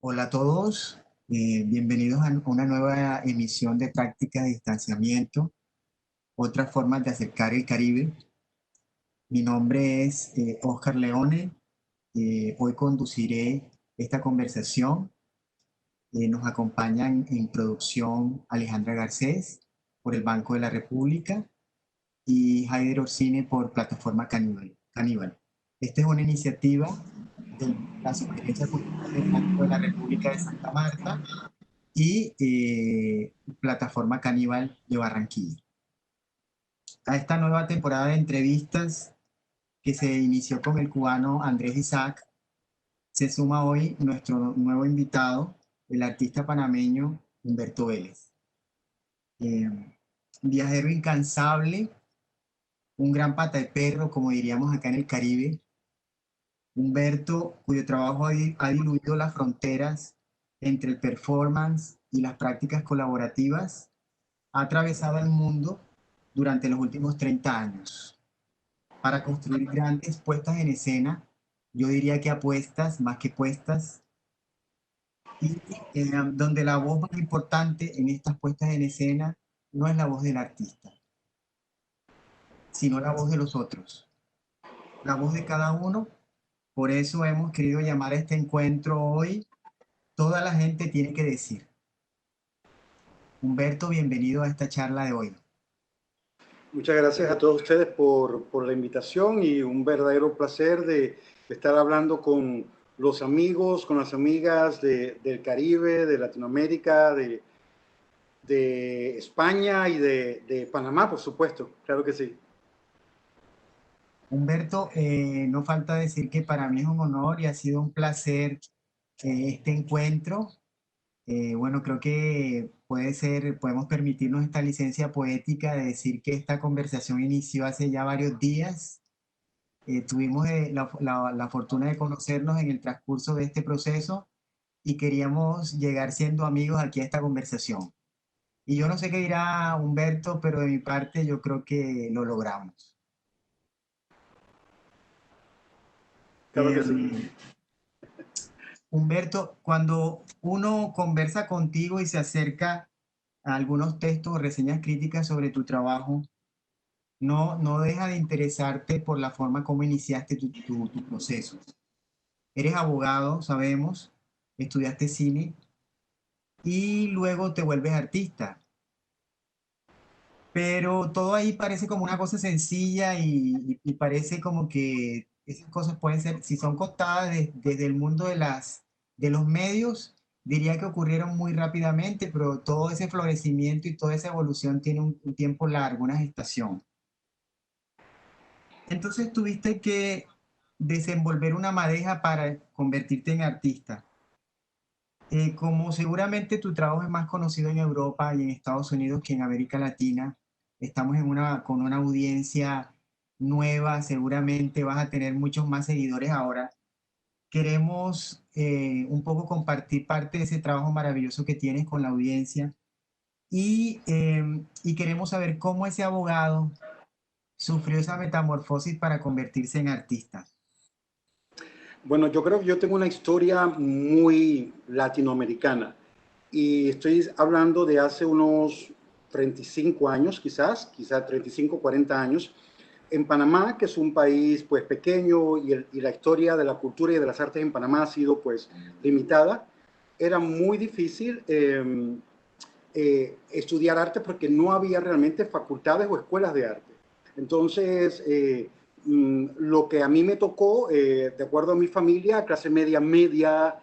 Hola a todos, bienvenidos a una nueva emisión de Práctica de Distanciamiento, otras formas de acercar el Caribe. Mi nombre es Oscar Leone, hoy conduciré esta conversación. Nos acompañan en producción Alejandra Garcés por el Banco de la República y Haider Orsine por Plataforma Caníbal. Esta es una iniciativa de la Superintendencia Cultural del Banco de la República de Santa Marta y Plataforma Caníbal de Barranquilla. A esta nueva temporada de entrevistas que se inició con el cubano Andrés Isaac, se suma hoy nuestro nuevo invitado, el artista panameño Humberto Vélez. Eh, Viajero incansable, un gran pata de perro, como diríamos acá en el Caribe. Humberto, cuyo trabajo ha diluido las fronteras entre el performance y las prácticas colaborativas, ha atravesado el mundo durante los últimos 30 años para construir grandes puestas en escena, yo diría que apuestas más que puestas, y donde la voz más importante en estas puestas en escena no es la voz del artista, sino la voz de los otros, la voz de cada uno. Por eso hemos querido llamar a este encuentro hoy, Toda la gente tiene que decir. Humberto, bienvenido a esta charla de hoy. Muchas gracias a todos ustedes por la invitación y un verdadero placer de estar hablando con los amigos, con las amigas del Caribe, de Latinoamérica, de España y de Panamá, por supuesto, claro que sí. Humberto, no falta decir que para mí es un honor y ha sido un placer este encuentro. Bueno, creo que podemos permitirnos esta licencia poética de decir que esta conversación inició hace ya varios días. Tuvimos la fortuna de conocernos en el transcurso de este proceso y queríamos llegar siendo amigos aquí a esta conversación. Y yo no sé qué dirá Humberto, pero de mi parte yo creo que lo logramos. Claro que sí. Humberto, cuando uno conversa contigo y se acerca a algunos textos o reseñas críticas sobre tu trabajo, no deja de interesarte por la forma como iniciaste tu proceso. Eres abogado, sabemos, estudiaste cine y luego te vuelves artista. Pero todo ahí parece como una cosa sencilla y parece como que esas cosas pueden ser, si son contadas desde el mundo de los medios, diría que ocurrieron muy rápidamente, pero todo ese florecimiento y toda esa evolución tiene un tiempo largo, una gestación. Entonces tuviste que desenvolver una madeja para convertirte en artista. Como seguramente tu trabajo es más conocido en Europa y en Estados Unidos que en América Latina, estamos con una audiencia nueva, seguramente vas a tener muchos más seguidores ahora. Queremos un poco compartir parte de ese trabajo maravilloso que tienes con la audiencia y queremos saber cómo ese abogado sufrió esa metamorfosis para convertirse en artista. Bueno, yo creo que yo tengo una historia muy latinoamericana y estoy hablando de hace unos 35 años, quizás 35, 40 años, en Panamá, que es un país pues pequeño y la historia de la cultura y de las artes en Panamá ha sido pues limitada. Era muy difícil estudiar arte porque no había realmente facultades o escuelas de arte. Entonces, lo que a mí me tocó, de acuerdo a mi familia, clase media,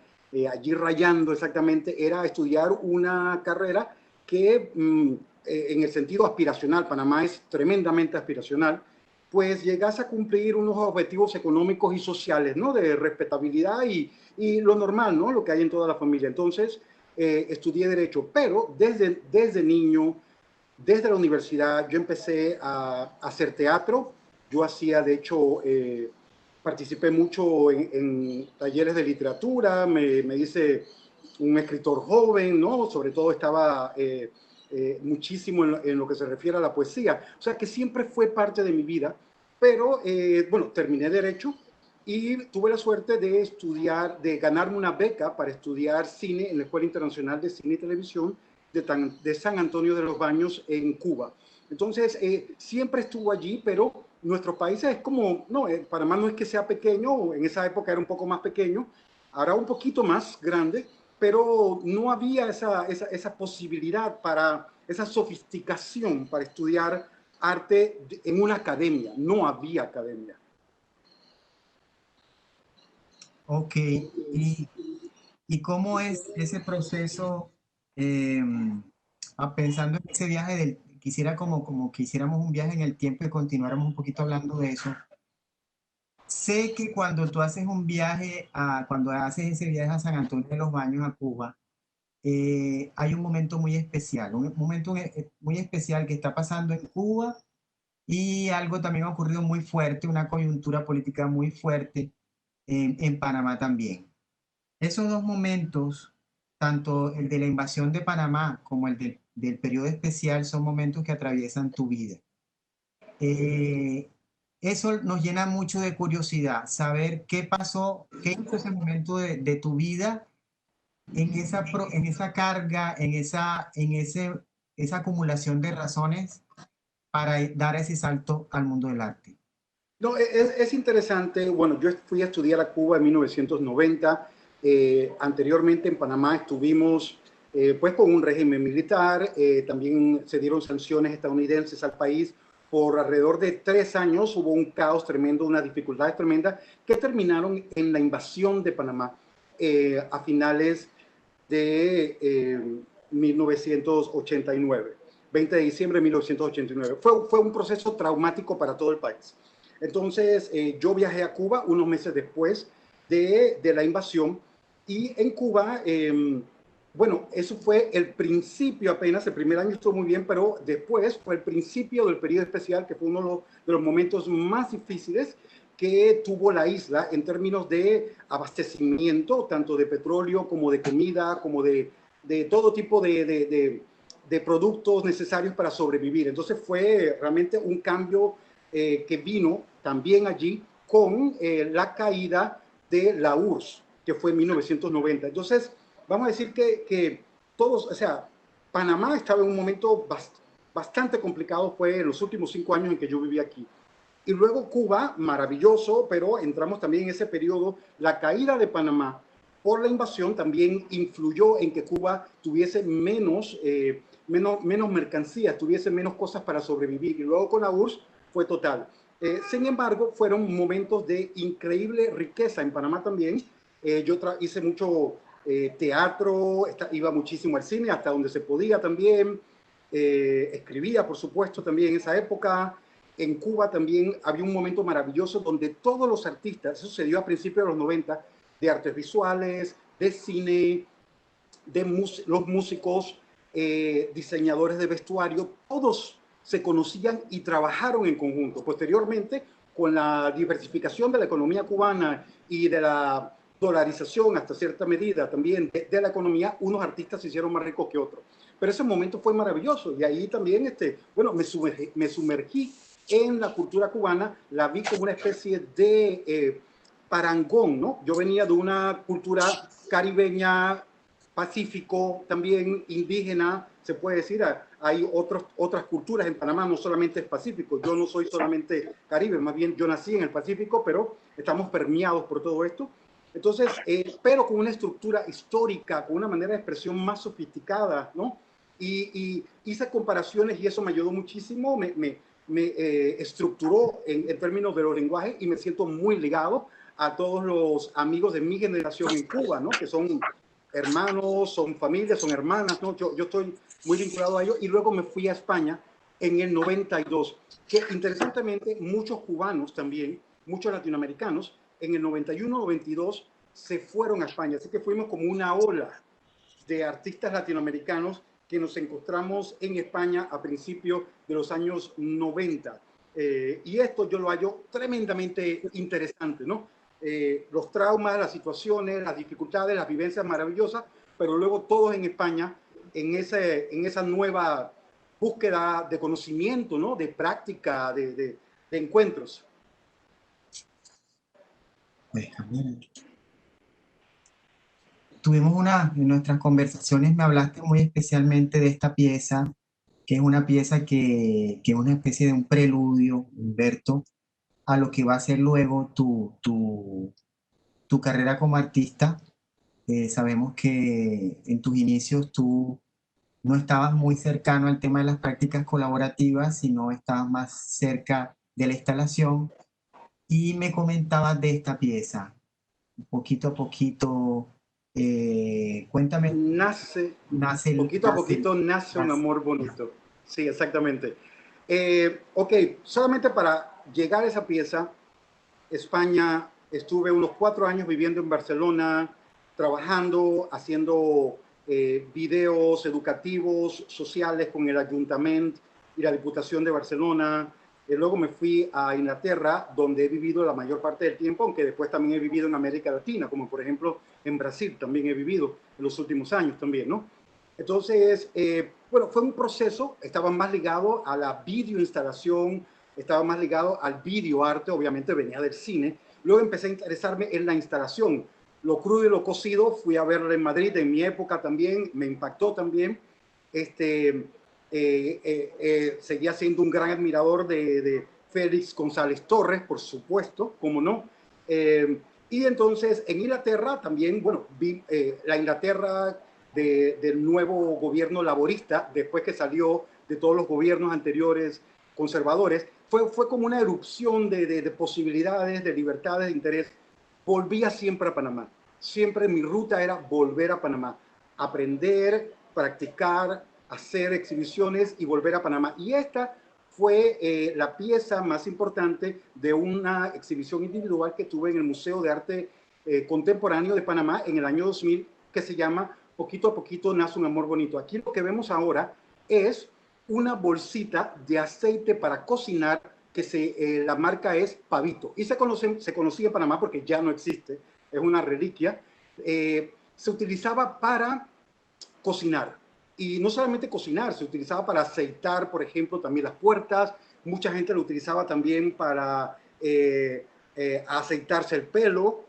allí rayando exactamente, era estudiar una carrera que en el sentido aspiracional, Panamá es tremendamente aspiracional, pues llegase a cumplir unos objetivos económicos y sociales, ¿no? De respetabilidad y lo normal, ¿no? Lo que hay en toda la familia. Entonces, estudié Derecho, pero desde niño, desde la universidad, yo empecé a hacer teatro. Yo hacía, de hecho, participé mucho en talleres de literatura, me hice un escritor joven, ¿no? Sobre todo estaba muchísimo en lo que se refiere a la poesía. O sea, que siempre fue parte de mi vida, pero bueno, terminé Derecho y tuve la suerte de estudiar, de ganarme una beca para estudiar cine en la Escuela Internacional de Cine y Televisión de San Antonio de los Baños en Cuba. Entonces, siempre estuvo allí, pero nuestros países es como, no, Panamá no es que sea pequeño, en esa época era un poco más pequeño, ahora un poquito más grande, pero no había esa posibilidad para, esa sofisticación para estudiar arte en una academia, no había academia. Ok, ¿y, y cómo es ese proceso? eh, Pensando en ese viaje quisiera como que hiciéramos un viaje en el tiempo y continuáramos un poquito hablando de eso. Sé que cuando tú haces un viaje cuando haces ese viaje a San Antonio de los Baños, a Cuba, hay un momento muy especial, un momento muy especial que está pasando en Cuba y algo también ha ocurrido muy fuerte, una coyuntura política muy fuerte en Panamá también. Esos dos momentos, tanto el de la invasión de Panamá como el del periodo especial, son momentos que atraviesan tu vida. Eh, Eso nos llena mucho de curiosidad, saber qué pasó, qué hizo ese momento de tu vida en esa carga, esa acumulación de razones para dar ese salto al mundo del arte. No, es interesante. Bueno, yo fui a estudiar a Cuba en 1990. Anteriormente en Panamá estuvimos pues con un régimen militar. También se dieron sanciones estadounidenses al país. Por alrededor de 3 años hubo un caos tremendo, unas dificultades tremendas que terminaron en la invasión de Panamá a finales de 1989, 20 de diciembre de 1989. Fue un proceso traumático para todo el país. Entonces, yo viajé a Cuba unos meses después de la invasión y en Cuba, bueno, eso fue el principio apenas, el primer año estuvo muy bien, pero después fue el principio del periodo especial, que fue uno de los momentos más difíciles que tuvo la isla en términos de abastecimiento, tanto de petróleo como de comida, como de todo tipo de productos necesarios para sobrevivir. Entonces fue realmente un cambio que vino también allí con la caída de la URSS, que fue en 1990. Entonces, vamos a decir que todos, o sea, Panamá estaba en un momento bastante complicado, fue en los últimos 5 años en que yo viví aquí. Y luego Cuba, maravilloso, pero entramos también en ese periodo. La caída de Panamá por la invasión también influyó en que Cuba tuviese menos mercancías, tuviese menos cosas para sobrevivir. Y luego con la URSS fue total. Sin embargo, fueron momentos de increíble riqueza en Panamá también. Yo hice mucho teatro, iba muchísimo al cine, hasta donde se podía también. Escribía, por supuesto, también en esa época. En Cuba también había un momento maravilloso donde todos los artistas, eso se dio a principios de los 90, de artes visuales, de cine, los músicos, diseñadores de vestuario, todos se conocían y trabajaron en conjunto. Posteriormente, con la diversificación de la economía cubana y de la dolarización hasta cierta medida también de la economía, unos artistas se hicieron más ricos que otros. Pero ese momento fue maravilloso y ahí también, bueno, me sumergí en la cultura cubana, la vi como una especie de parangón, ¿no? Yo venía de una cultura caribeña, pacífico, también indígena, se puede decir, hay otras culturas en Panamá, no solamente es Pacífico, yo no soy solamente Caribe, más bien yo nací en el Pacífico, pero estamos permeados por todo esto. Entonces, pero con una estructura histórica, con una manera de expresión más sofisticada, ¿no? Y hice comparaciones y eso me ayudó muchísimo, me estructuró en términos de los lenguajes y me siento muy ligado a todos los amigos de mi generación en Cuba, ¿no? Que son hermanos, son familias, son hermanas, ¿no? Yo estoy muy vinculado a ellos y luego me fui a España en el 92, que interesantemente muchos cubanos también, muchos latinoamericanos, en el 91, 92 se fueron a España, así que fuimos como una ola de artistas latinoamericanos que nos encontramos en España a principios de los años 90. Y esto yo lo hallo tremendamente interesante, ¿no? Los traumas, las situaciones, las dificultades, las vivencias maravillosas, pero luego todos en España, en esa nueva búsqueda de conocimiento, ¿no? De práctica, de encuentros. Déjame ver. En nuestras conversaciones me hablaste muy especialmente de esta pieza, que es una pieza que es una especie de un preludio, Humberto, a lo que va a ser luego tu carrera como artista. Sabemos que en tus inicios tú no estabas muy cercano al tema de las prácticas colaborativas, sino estabas más cerca de la instalación y me comentabas de esta pieza, poquito a poquito. Cuéntame, Nace, poquito a nace poquito nace un nace- amor bonito. Sí, exactamente. Ok, solamente para llegar a esa pieza, España, estuve unos 4 años viviendo en Barcelona, trabajando, haciendo videos educativos, sociales con el Ayuntamiento y la Diputación de Barcelona. Luego me fui a Inglaterra, donde he vivido la mayor parte del tiempo, aunque después también he vivido en América Latina, como por ejemplo en Brasil, también he vivido en los últimos años también, ¿no? Entonces, bueno, fue un proceso, estaba más ligado a la videoinstalación, estaba más ligado al videoarte, obviamente venía del cine. Luego empecé a interesarme en la instalación. Lo crudo y lo cocido, fui a verlo en Madrid en mi época también, me impactó también. Seguía siendo un gran admirador de Félix González Torres, por supuesto, como no. Y entonces en Inglaterra también, bueno, vi la Inglaterra del nuevo gobierno laborista, después que salió de todos los gobiernos anteriores conservadores, fue como una erupción de posibilidades, de libertades, de interés. Volvía siempre a Panamá. Siempre mi ruta era volver a Panamá, aprender, practicar, hacer exhibiciones y volver a Panamá. Y esta fue la pieza más importante de una exhibición individual que tuve en el Museo de Arte Contemporáneo de Panamá en el año 2000, que se llama Poquito a Poquito Nace un Amor Bonito. Aquí lo que vemos ahora es una bolsita de aceite para cocinar que la marca es Pavito. Y se conocía en Panamá porque ya no existe, es una reliquia. Se utilizaba para cocinar. Y no solamente cocinar, se utilizaba para aceitar, por ejemplo, también las puertas. Mucha gente lo utilizaba también para aceitarse el pelo.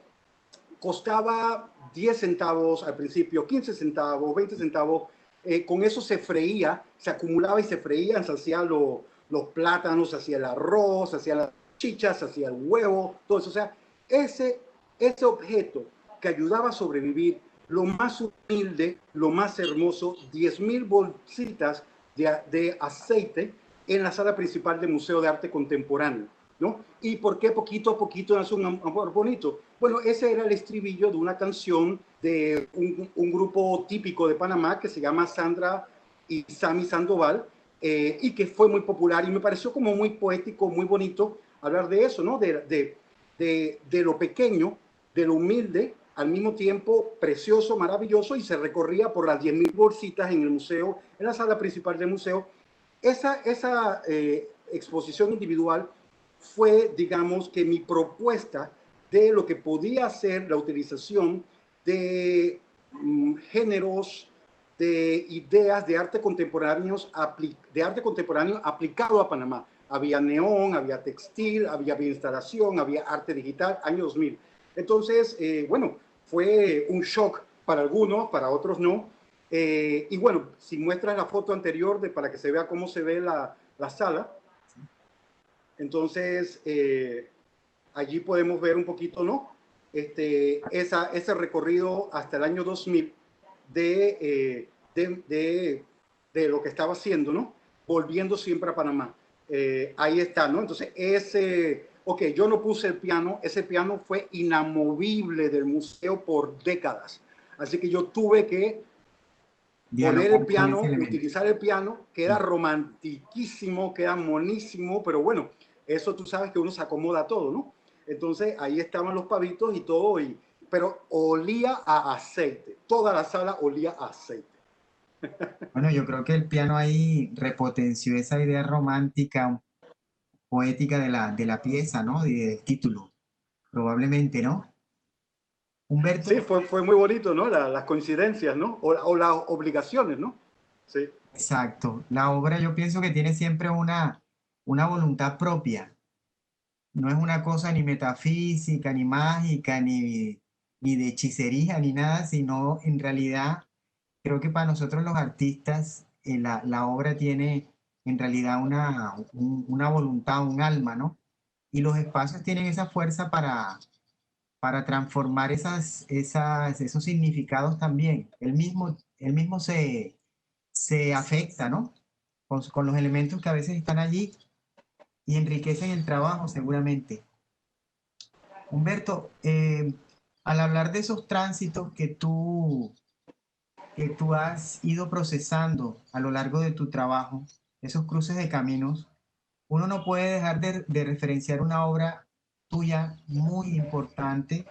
Costaba 10 centavos al principio, 15 centavos, 20 centavos. Con eso se freía, se acumulaba y se freía, se hacía los plátanos, se hacía el arroz, se hacía las chichas, se hacía el huevo, todo eso. O sea, ese objeto que ayudaba a sobrevivir, lo más humilde, lo más hermoso, 10.000 bolsitas de aceite en la sala principal del Museo de Arte Contemporáneo, ¿no? ¿Y por qué poquito a poquito nace un amor bonito? Bueno, ese era el estribillo de una canción de un grupo típico de Panamá que se llama Sandra y Sammy Sandoval, y que fue muy popular y me pareció como muy poético, muy bonito hablar de eso, ¿no? De lo pequeño, de lo humilde, al mismo tiempo precioso, maravilloso, y se recorría por las 10.000 bolsitas en el museo, en la sala principal del museo. Esa exposición individual fue, digamos, que mi propuesta de lo que podía ser la utilización de géneros, de ideas de arte contemporáneo aplicado a Panamá. Había neón, había textil, había instalación, había arte digital, año 2000. Entonces, bueno, fue un shock para algunos, para otros no. Y bueno, si muestras la foto anterior para que se vea cómo se ve la sala, entonces allí podemos ver un poquito, ¿no? Ese recorrido hasta el año 2000 de, de lo que estaba haciendo, ¿no? Volviendo siempre a Panamá. Ahí está, ¿no? Entonces, ok, yo no puse el piano, ese piano fue inamovible del museo por décadas. Así que yo tuve que poner el dialogar con ese piano, elemento. utilizar el piano, queda Sí. romantiquísimo, queda monísimo, pero bueno, eso tú sabes que uno se acomoda todo, ¿no? Entonces ahí estaban los pavitos y todo, pero olía a aceite, toda la sala olía a aceite. Bueno, yo creo que el piano ahí repotenció esa idea romántica, poética de la pieza, ¿no? Y del título, probablemente, ¿no? Sí, Humberto, fue muy bonito, ¿no? Las coincidencias, ¿no? O las obligaciones, ¿no? Sí. exacto. La obra yo pienso que tiene siempre una voluntad propia. no es una cosa ni metafísica, ni mágica, ni de hechicería, ni nada, sino en realidad creo que para nosotros los artistas la obra tiene en realidad una voluntad, un alma, ¿no? Y los espacios tienen esa fuerza para transformar esos significados también. Él mismo se afecta, ¿no? Con los elementos que a veces están allí y enriquecen el trabajo seguramente. Humberto, al hablar de esos tránsitos que tú has ido procesando a lo largo de tu trabajo, esos cruces de caminos, uno no puede dejar de referenciar una obra tuya muy importante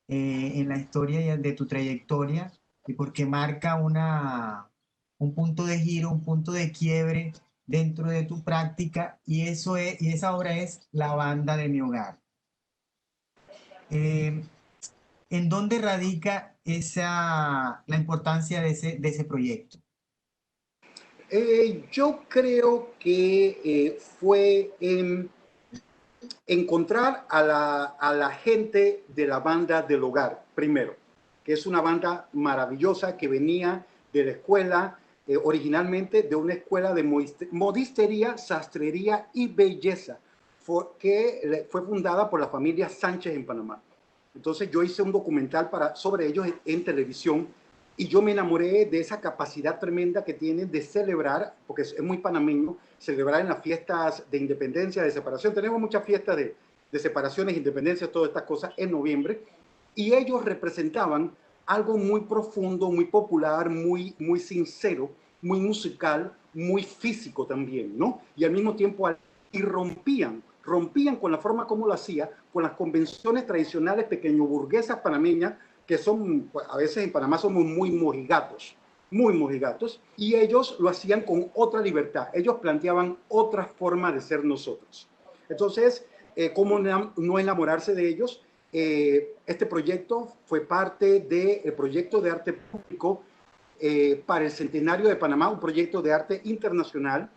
en la historia de tu trayectoria y porque marca un punto de giro, un punto de quiebre dentro de tu práctica y esa obra es La banda de mi hogar. Eh, ¿En dónde radica la importancia de ese proyecto? Yo creo que fue en encontrar a la gente de la banda del hogar, primero, que es una banda maravillosa que venía de la escuela, originalmente de una escuela de modistería, sastrería y belleza, que fue fundada por la familia Sánchez en Panamá. Entonces yo hice un documental sobre ellos en televisión y yo me enamoré de esa capacidad tremenda que tienen de celebrar, porque es muy panameño, celebrar en las fiestas de independencia, de separación. Tenemos muchas fiestas de separaciones, independencias, todas estas cosas en noviembre. Y ellos representaban algo muy profundo, muy popular, muy sincero, muy musical, muy físico también, ¿no? Y al mismo tiempo, y rompían con la forma como lo hacía, con las convenciones tradicionales pequeño burguesas panameñas, que son, pues, a veces en Panamá somos muy mojigatos, y ellos lo hacían con otra libertad. Ellos planteaban otra forma de ser nosotros. Entonces, ¿cómo no enamorarse de ellos? Este proyecto fue parte del proyecto de arte público para el Centenario de Panamá, un proyecto de arte internacional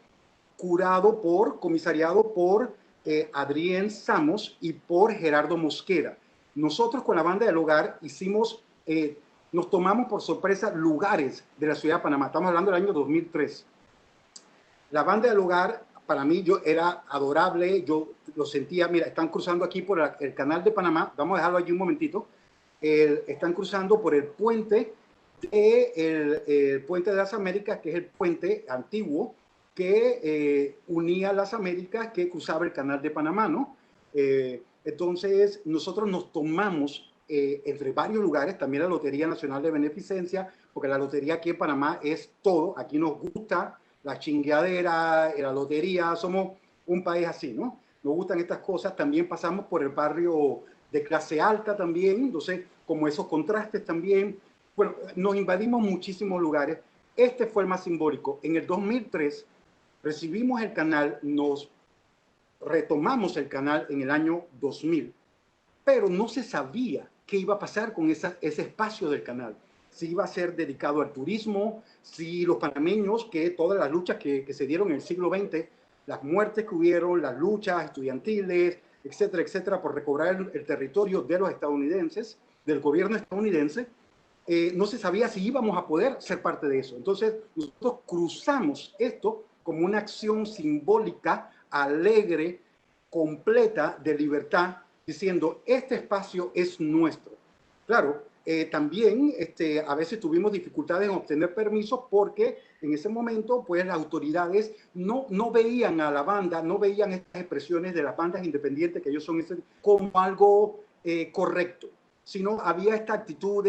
comisariado por Adrián Samos y por Gerardo Mosquera. Nosotros con la banda del hogar nos tomamos por sorpresa lugares de la ciudad de Panamá. Estamos hablando del año 2003. La banda del hogar, para mí, era adorable, yo lo sentía, mira, están cruzando aquí por el canal de Panamá, vamos a dejarlo allí un momentito, están cruzando por el puente el puente de las Américas, que es el puente antiguo que unía las Américas, que cruzaba el canal de Panamá, ¿no? Entonces, nosotros nos tomamos entre varios lugares, también la Lotería Nacional de Beneficencia, porque la lotería aquí en Panamá es todo, aquí nos gusta la chingueadera, la lotería, somos un país así, ¿no? Nos gustan estas cosas, también pasamos por el barrio de clase alta también, entonces como esos contrastes también, bueno, nos invadimos muchísimos lugares. Este fue el más simbólico. En el 2003 recibimos el canal, nos retomamos el canal en el año 2000, pero no se sabía qué iba a pasar con ese espacio del canal. Si iba a ser dedicado al turismo, si los panameños, que todas las luchas que se dieron en el siglo XX, las muertes que hubieron, las luchas estudiantiles, etcétera, etcétera, por recobrar el territorio de los estadounidenses, del gobierno estadounidense, no se sabía si íbamos a poder ser parte de eso. Entonces, nosotros cruzamos esto como una acción simbólica, alegre, completa, de libertad, diciendo, este espacio es nuestro. Claro, también a veces tuvimos dificultades en obtener permisos porque en ese momento pues las autoridades no veían a la banda, no veían estas expresiones de las bandas independientes que ellos son como algo correcto, sino había esta actitud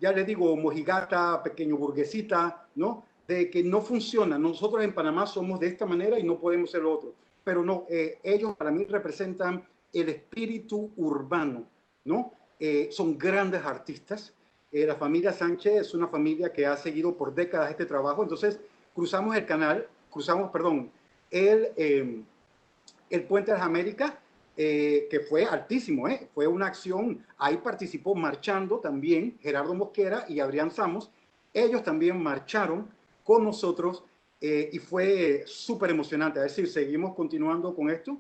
ya les digo, mojigata, pequeño burguesita, ¿no? De que no funciona. Nosotros en Panamá somos de esta manera y no podemos ser lo otro. Pero no, ellos para mí representan el espíritu urbano, ¿no? Son grandes artistas. La familia Sánchez es una familia que ha seguido por décadas este trabajo. Entonces, perdón, el Puente de las Américas, que fue altísimo, fue una acción, ahí participó marchando también Gerardo Mosquera y Adrián Samos, ellos también marcharon con nosotros y fue súper emocionante, es decir, seguimos continuando con esto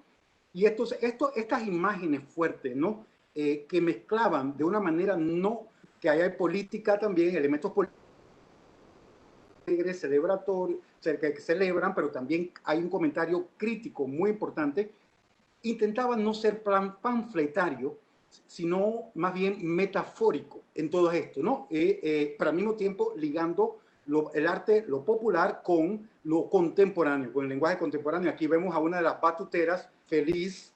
Y estas imágenes fuertes, ¿no? Que mezclaban de una manera, no, que hay política también, elementos políticos celebratorios, que celebran, pero también hay un comentario crítico muy importante. Intentaban no ser panfletario, sino más bien metafórico en todo esto, ¿no? Pero al mismo tiempo ligando el arte, lo popular, con lo contemporáneo, con el lenguaje contemporáneo. Aquí vemos a una de las batuteras feliz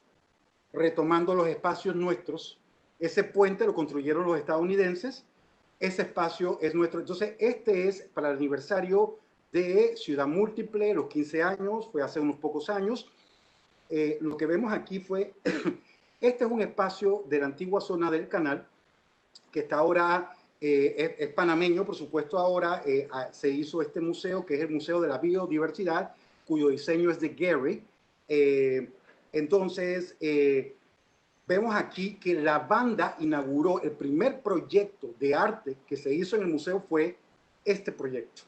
retomando los espacios nuestros. Ese puente lo construyeron los estadounidenses, ese espacio es nuestro. Entonces, este es para el aniversario de Ciudad Múltiple, los 15 años, fue hace unos pocos años. Lo que vemos aquí fue, este es un espacio de la antigua zona del canal, que está ahora, es panameño, por supuesto, ahora se hizo este museo, que es el Museo de la Biodiversidad, cuyo diseño es de Gehry. Entonces, vemos aquí que la banda inauguró el primer proyecto de arte que se hizo en el museo, fue este proyecto,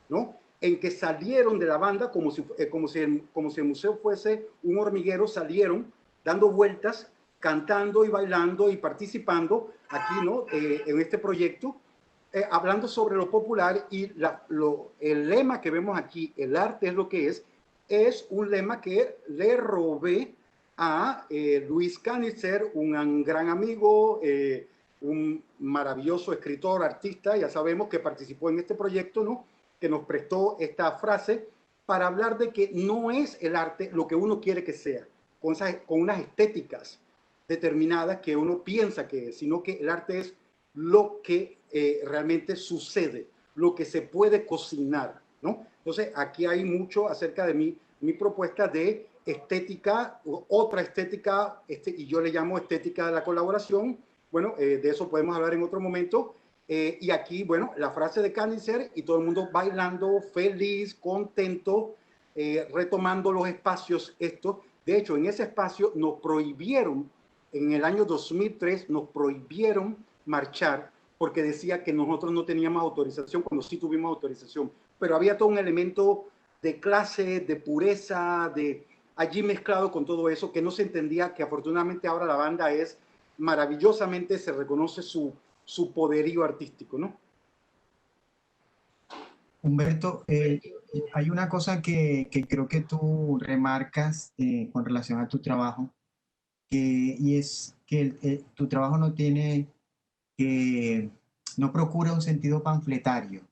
¿no? En que salieron de la banda como si el museo fuese un hormiguero, salieron dando vueltas, cantando y bailando y participando aquí, ¿no? En este proyecto, hablando sobre lo popular. Y el lema que vemos aquí, el arte es lo que es un lema que le robé a Luis Canitzer, un gran amigo, un maravilloso escritor, artista, ya sabemos, que participó en este proyecto, ¿no? Que nos prestó esta frase para hablar de que no es el arte lo que uno quiere que sea, con unas estéticas determinadas que uno piensa que es, sino que el arte es lo que realmente sucede, lo que se puede cocinar, ¿no? Entonces, aquí hay mucho acerca de mi propuesta de estética, otra estética, y yo le llamo estética de la colaboración. Bueno, de eso podemos hablar en otro momento. Y aquí, bueno, la frase de Canitzer, y todo el mundo bailando, feliz, contento, retomando los espacios estos. De hecho, en ese espacio nos prohibieron, en el año 2003, nos prohibieron marchar porque decía que nosotros no teníamos autorización, cuando sí tuvimos autorización. Pero había todo un elemento de clase, de pureza, de allí mezclado con todo eso, que no se entendía, que afortunadamente ahora la banda es maravillosamente, se reconoce su poderío artístico, ¿no? Humberto, hay una cosa que creo que tú remarcas con relación a tu trabajo, y es que tu trabajo no tiene, no procura un sentido panfletario.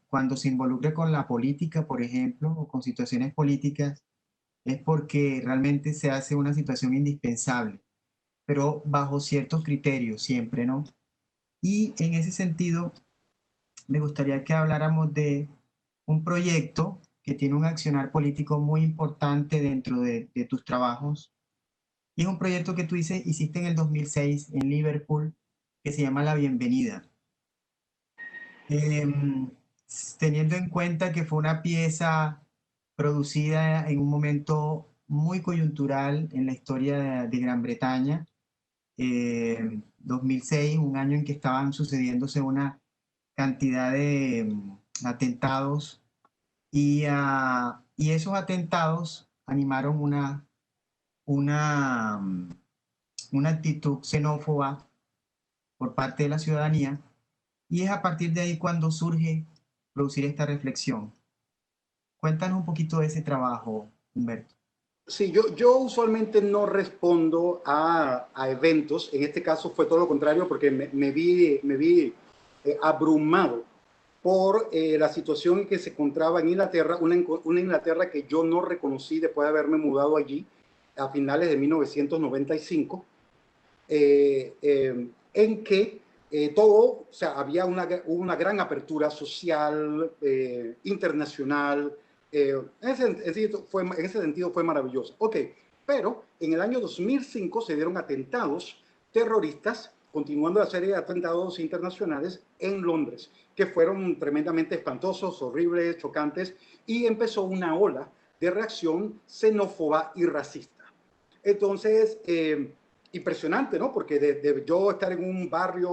Cuando se involucra con la política, por ejemplo, o con situaciones políticas, es porque realmente se hace una situación indispensable, pero bajo ciertos criterios siempre, ¿no? Y en ese sentido, me gustaría que habláramos de un proyecto que tiene un accionar político muy importante dentro de tus trabajos. Y es un proyecto que tú hiciste en el 2006 en Liverpool, que se llama La Bienvenida. Em, Teniendo en cuenta que fue una pieza producida en un momento muy coyuntural en la historia de Gran Bretaña, 2006, un año en que estaban sucediéndose una cantidad de atentados, y esos atentados animaron una, mm, una actitud xenófoba por parte de la ciudadanía, y es a partir de ahí cuando surge producir esta reflexión. Cuéntanos un poquito de ese trabajo, Humberto. Sí, yo usualmente no respondo a eventos. En este caso fue todo lo contrario, porque me vi abrumado por la situación en que se encontraba en Inglaterra, una Inglaterra que yo no reconocí después de haberme mudado allí a finales de 1995, en que todo, o sea, había una gran apertura social, internacional. En ese sentido fue maravilloso. Ok, pero en el año 2005 se dieron atentados terroristas, continuando la serie de atentados internacionales en Londres, que fueron tremendamente espantosos, horribles, chocantes, y empezó una ola de reacción xenófoba y racista. Entonces, impresionante, ¿no? Porque de yo estar en un barrio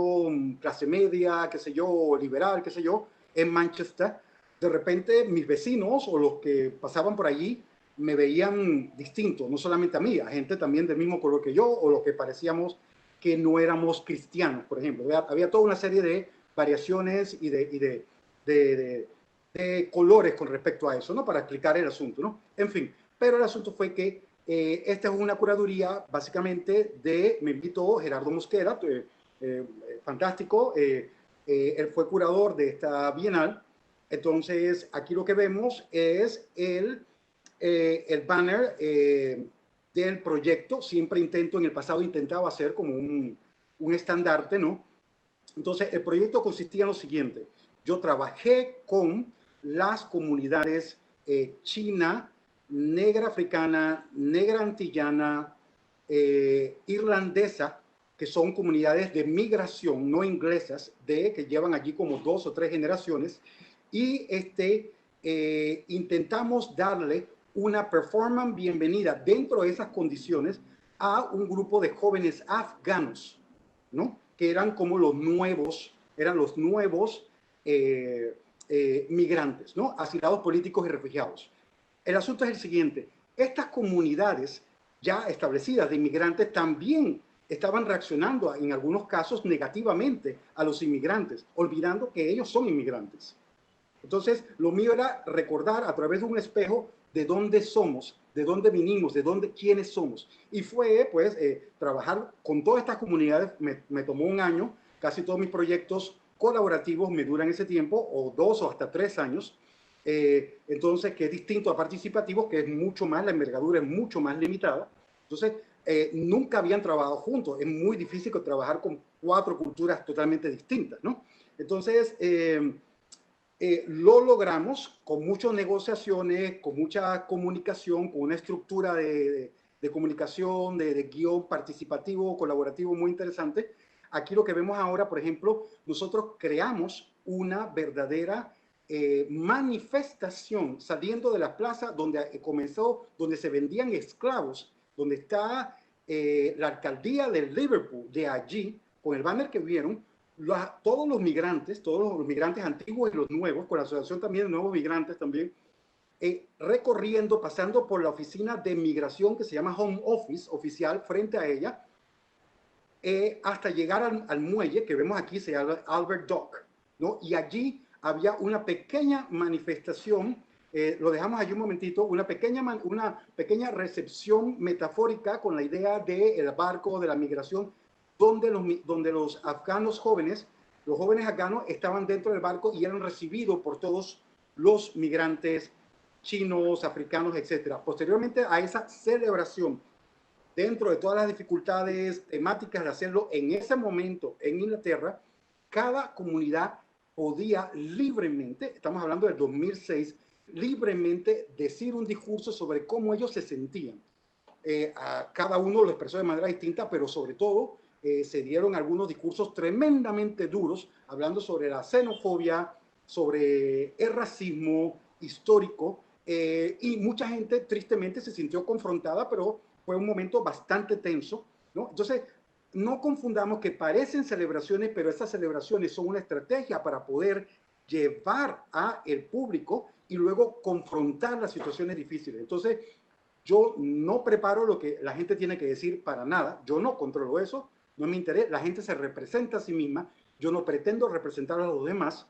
clase media, qué sé yo, liberal, qué sé yo, en Manchester, de repente mis vecinos o los que pasaban por allí me veían distinto, no solamente a mí, a gente también del mismo color que yo, o lo que parecíamos que no éramos cristianos, por ejemplo. Había toda una serie de variaciones y de colores con respecto a eso, ¿no? Para explicar el asunto, ¿no? En fin, pero el asunto fue que esta es una curaduría básicamente me invitó Gerardo Mosquera, fantástico, él fue curador de esta Bienal. Entonces, aquí lo que vemos es el banner del proyecto. Siempre en el pasado intentaba hacer como un estandarte, ¿no? Entonces, el proyecto consistía en lo siguiente. Yo trabajé con las comunidades china, negra africana, negra antillana, irlandesa, que son comunidades de migración no inglesas, que llevan allí como 2 o 3 generaciones, y intentamos darle una performance bienvenida dentro de esas condiciones a un grupo de jóvenes afganos, ¿no? Que eran como eran los nuevos migrantes, ¿no? Asilados políticos y refugiados. El asunto es el siguiente: estas comunidades ya establecidas de inmigrantes también estaban reaccionando en algunos casos negativamente a los inmigrantes, olvidando que ellos son inmigrantes. Entonces, lo mío era recordar a través de un espejo de dónde somos, de dónde vinimos, quiénes somos. Y fue, pues, trabajar con todas estas comunidades. Me tomó un año. Casi todos mis proyectos colaborativos me duran ese tiempo, o 2 o hasta 3 años. Entonces, que es distinto a participativos, que es mucho más, la envergadura es mucho más limitada. Entonces, nunca habían trabajado juntos. Es muy difícil trabajar con 4 culturas totalmente distintas, ¿no? Entonces, lo logramos con muchas negociaciones, con mucha comunicación, con una estructura de comunicación, de guión participativo, colaborativo muy interesante. Aquí lo que vemos ahora, por ejemplo, nosotros creamos una verdadera manifestación saliendo de la plaza donde comenzó, donde se vendían esclavos, donde está la alcaldía de Liverpool, de allí, con el banner que vieron. Todos los migrantes antiguos y los nuevos, con la asociación también de nuevos migrantes también, recorriendo, pasando por la oficina de migración que se llama Home Office, oficial, frente a ella, hasta llegar al muelle que vemos aquí, se llama Albert Dock, ¿no? Y allí había una pequeña manifestación, lo dejamos allí un momentito, una pequeña recepción metafórica con la idea del barco, de la migración, donde los afganos jóvenes, los jóvenes afganos estaban dentro del barco y eran recibidos por todos los migrantes chinos, africanos, etcétera. Posteriormente a esa celebración, dentro de todas las dificultades temáticas de hacerlo en ese momento en Inglaterra, cada comunidad podía libremente, estamos hablando del 2006, libremente decir un discurso sobre cómo ellos se sentían. A cada uno lo expresó de manera distinta, pero sobre todo se dieron algunos discursos tremendamente duros, hablando sobre la xenofobia, sobre el racismo histórico, y mucha gente tristemente se sintió confrontada, pero fue un momento bastante tenso, ¿no? Entonces, no confundamos que parecen celebraciones, pero esas celebraciones son una estrategia para poder llevar a el público y luego confrontar las situaciones difíciles. Entonces, yo no preparo lo que la gente tiene que decir para nada. Yo no controlo eso, no me interesa. La gente se representa a sí misma. Yo no pretendo representar a los demás.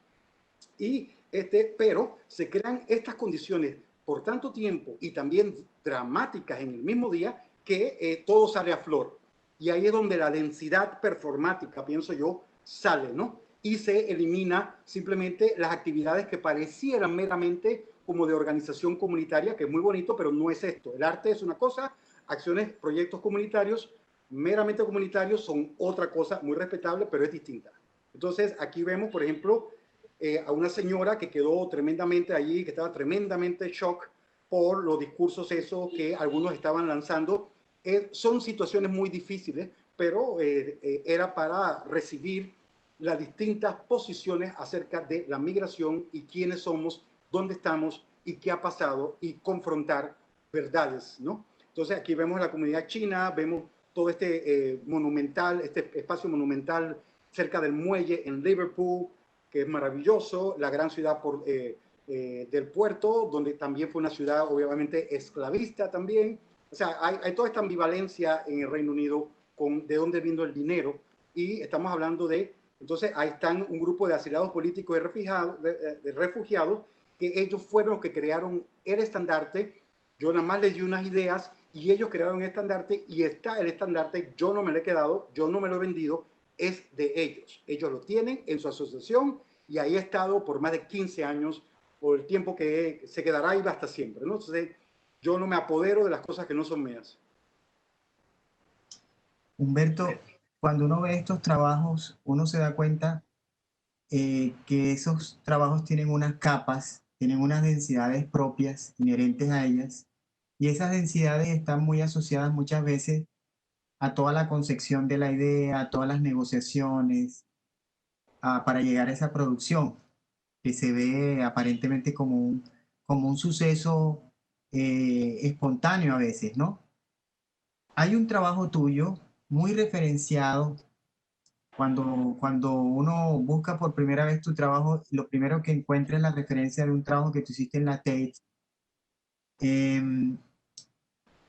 Pero se crean estas condiciones por tanto tiempo y también dramáticas en el mismo día que todo sale a flor. Y ahí es donde la densidad performática, pienso yo, sale, ¿no? Y se elimina simplemente las actividades que parecieran meramente como de organización comunitaria, que es muy bonito, pero no es esto. El arte es una cosa, acciones, proyectos comunitarios, meramente comunitarios, son otra cosa muy respetable, pero es distinta. Entonces, aquí vemos, por ejemplo, a una señora que quedó tremendamente allí, que estaba tremendamente en shock por los discursos esos que algunos estaban lanzando. Son situaciones muy difíciles, pero era para recibir las distintas posiciones acerca de la migración y quiénes somos, dónde estamos y qué ha pasado, y confrontar verdades, ¿no? Entonces aquí vemos la comunidad china, vemos todo este espacio monumental cerca del muelle en Liverpool, que es maravilloso, la gran ciudad del puerto, donde también fue una ciudad obviamente esclavista también. O sea, hay toda esta ambivalencia en el Reino Unido con de dónde vino el dinero, y estamos hablando de, entonces ahí están un grupo de asilados políticos de refugiados, que ellos fueron los que crearon el estandarte. Yo nada más les di unas ideas y ellos crearon el estandarte, y está el estandarte, yo no me lo he quedado, yo no me lo he vendido, es de ellos. Ellos lo tienen en su asociación y ahí ha estado por más de 15 años, por el tiempo que se quedará ahí hasta siempre, ¿no? Entonces, yo no me apodero de las cosas que no son mías. Humberto, cuando uno ve estos trabajos, uno se da cuenta que esos trabajos tienen unas capas, tienen unas densidades propias, inherentes a ellas, y esas densidades están muy asociadas muchas veces a toda la concepción de la idea, a todas las negociaciones, para llegar a esa producción, que se ve aparentemente como un suceso espontáneo a veces, ¿no? Hay un trabajo tuyo muy referenciado. Cuando uno busca por primera vez tu trabajo, lo primero que encuentra es la referencia de un trabajo que tú hiciste en la Tate. Em,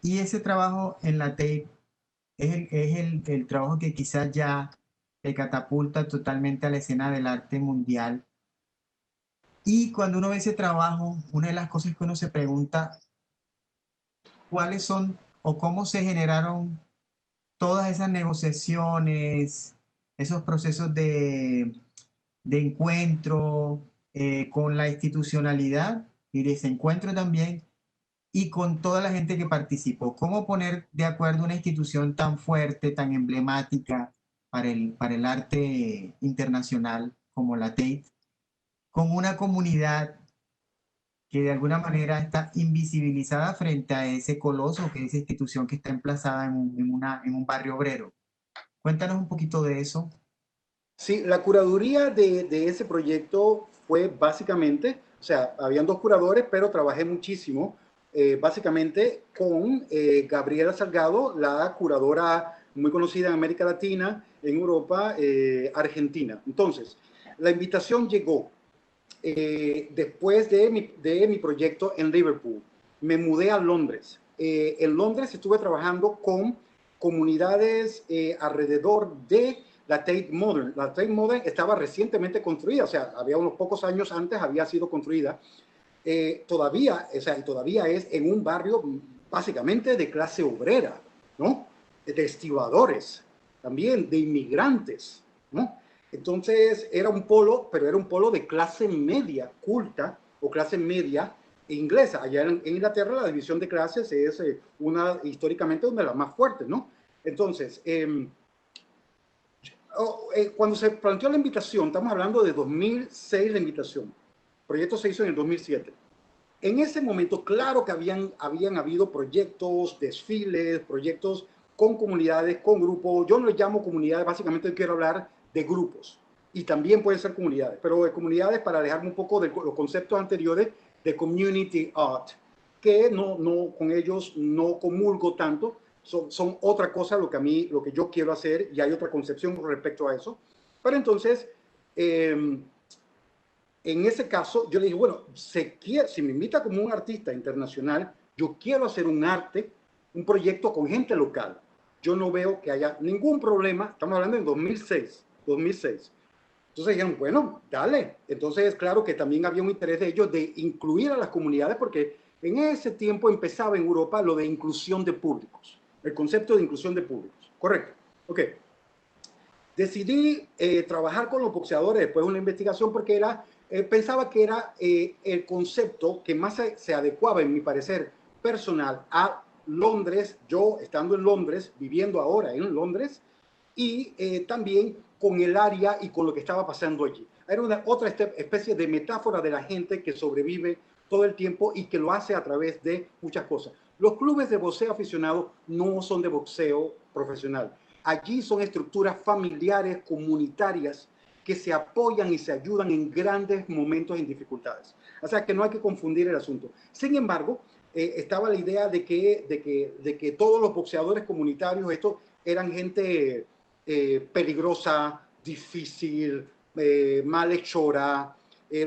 y ese trabajo en la Tate es el trabajo que quizás ya te catapulta totalmente a la escena del arte mundial. Y cuando uno ve ese trabajo, una de las cosas que uno se pregunta, ¿cuáles son o cómo se generaron todas esas negociaciones, esos procesos de encuentro con la institucionalidad y desencuentro también, y con toda la gente que participó? ¿Cómo poner de acuerdo una institución tan fuerte, tan emblemática para el arte internacional como la Tate, con una comunidad que de alguna manera está invisibilizada frente a ese coloso, que es esa institución que está emplazada en un barrio obrero? Cuéntanos un poquito de eso. Sí, la curaduría de ese proyecto fue básicamente, o sea, habían dos curadores, pero trabajé muchísimo, básicamente con Gabriela Salgado, la curadora muy conocida en América Latina, en Europa, Argentina. Entonces, la invitación llegó después de mi proyecto en Liverpool. Me mudé a Londres. En Londres estuve trabajando con comunidades alrededor de la Tate Modern. La Tate Modern estaba recientemente construida, o sea, había unos pocos años antes había sido construida. Todavía, o sea, y todavía es en un barrio básicamente de clase obrera, ¿no? De estibadores, también de inmigrantes, ¿no? Entonces era un polo, pero era un polo de clase media culta o clase media inglesa. Allá en Inglaterra la división de clases es una históricamente una de las más fuertes, ¿no? Entonces, cuando se planteó la invitación, estamos hablando de 2006 la invitación, el proyecto se hizo en el 2007. En ese momento, claro que habían habido proyectos, desfiles, proyectos con comunidades, con grupos. Yo no les llamo comunidades, básicamente quiero hablar de grupos. Y también pueden ser comunidades, pero de comunidades para alejarme un poco de los conceptos anteriores de community art, que con ellos no comulgo tanto. Son otra cosa lo que yo quiero hacer, y hay otra concepción con respecto a eso. Pero entonces, en ese caso, yo le dije, bueno, si me invita como un artista internacional, yo quiero hacer un arte, un proyecto con gente local. Yo no veo que haya ningún problema. Estamos hablando en 2006. Entonces dijeron, bueno, dale. Entonces, claro que también había un interés de ellos de incluir a las comunidades, porque en ese tiempo empezaba en Europa lo de inclusión de públicos, el concepto de inclusión de públicos. Correcto. Ok. Decidí trabajar con los boxeadores después de una investigación, porque pensaba que era el concepto que más se adecuaba, en mi parecer personal, a Londres, yo estando en Londres, viviendo ahora en Londres, y también con el área y con lo que estaba pasando allí. Era otra especie de metáfora de la gente que sobrevive todo el tiempo y que lo hace a través de muchas cosas. Los clubes de boxeo aficionado no son de boxeo profesional. Allí son estructuras familiares, comunitarias, que se apoyan y se ayudan en grandes momentos y dificultades. O sea que no hay que confundir el asunto. Sin embargo, estaba la idea de que todos los boxeadores comunitarios, estos eran gente peligrosa, difícil, malhechora,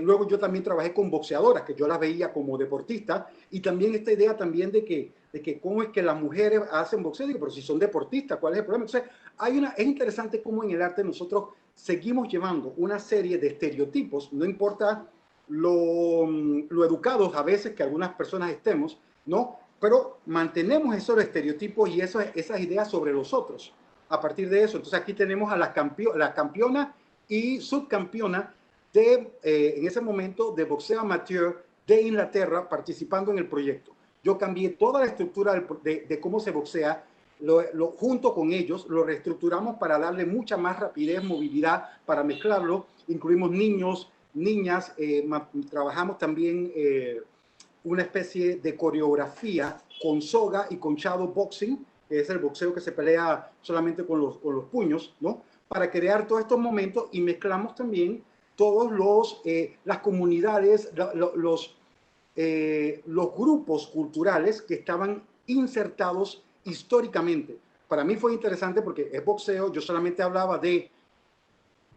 Luego yo también trabajé con boxeadoras, que yo las veía como deportistas, y también esta idea también de que cómo es que las mujeres hacen boxeo, digo, pero si son deportistas, ¿cuál es el problema? Entonces, es interesante cómo en el arte nosotros seguimos llevando una serie de estereotipos, no importa lo educados a veces que algunas personas estemos, ¿no? Pero mantenemos esos estereotipos y esas ideas sobre los otros. A partir de eso, entonces aquí tenemos a la campeona y subcampeona en ese momento de boxeo amateur de Inglaterra participando en el proyecto. Yo cambié toda la estructura de cómo se boxea, junto con ellos lo reestructuramos para darle mucha más rapidez, movilidad, para mezclarlo. Incluimos niños, niñas, trabajamos también una especie de coreografía con soga y con shadow boxing, que es el boxeo que se pelea solamente con los puños, ¿no? Para crear todos estos momentos, y mezclamos también todos las comunidades, los grupos culturales que estaban insertados históricamente. Para mí fue interesante porque es boxeo, yo solamente hablaba de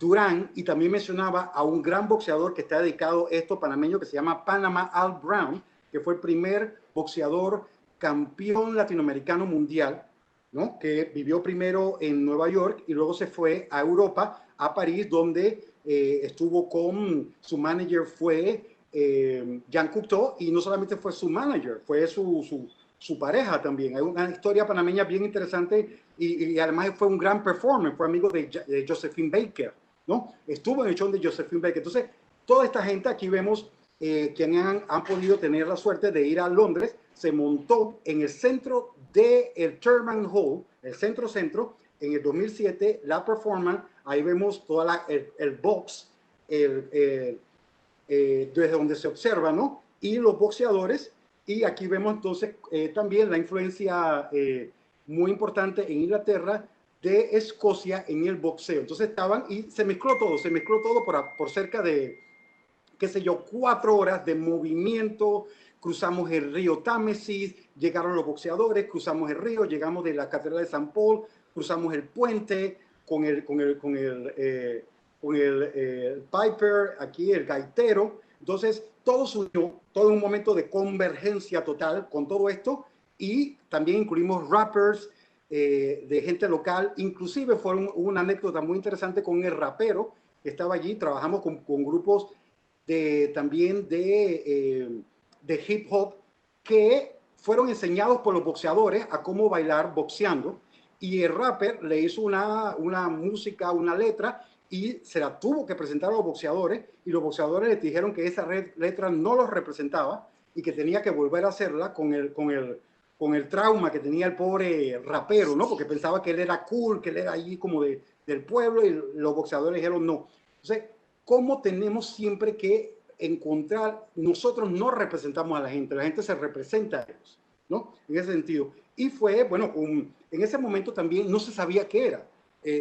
Durán y también mencionaba a un gran boxeador que está dedicado a esto, panameño, que se llama Panama Al Brown, que fue el primer boxeador campeón latinoamericano mundial, ¿no? Que vivió primero en Nueva York y luego se fue a Europa, a París, donde estuvo con su manager, fue Jean Cocteau, y no solamente fue su manager, fue su pareja también. Hay una historia panameña bien interesante y además fue un gran performer, fue amigo de Josephine Baker, ¿no? Estuvo en el show de Josephine Baker. Entonces, toda esta gente, aquí vemos quienes han podido tener la suerte de ir a Londres, se montó en el centro del Terman Hall, el centro, en el 2007, la performance, ahí vemos toda el box, desde donde se observa, ¿no? Y los boxeadores, y aquí vemos entonces también la influencia muy importante en Inglaterra de Escocia en el boxeo. Entonces estaban, y se mezcló todo por cerca de, qué sé yo, 4 horas de movimiento. Cruzamos el río Támesis, llegaron los boxeadores, cruzamos el río, llegamos de la Catedral de San Paul, cruzamos el puente con el Piper, aquí el gaitero. Entonces, todo subió, todo un momento de convergencia total con todo esto, y también incluimos rappers de gente local. Inclusive fue una anécdota muy interesante con el rapero que estaba allí. Trabajamos con grupos también de hip hop que fueron enseñados por los boxeadores a cómo bailar boxeando, y el rapper le hizo una música, una letra, y se la tuvo que presentar a los boxeadores, y los boxeadores les dijeron que esa letra no los representaba y que tenía que volver a hacerla con el trauma que tenía el pobre rapero, ¿no? Porque pensaba que él era cool, que él era allí como del pueblo, y los boxeadores dijeron no. Entonces, ¿cómo tenemos siempre que encontrar? Nosotros no representamos a la gente se representa a ellos, ¿no? En ese sentido. Y fue, bueno, en ese momento también no se sabía qué era.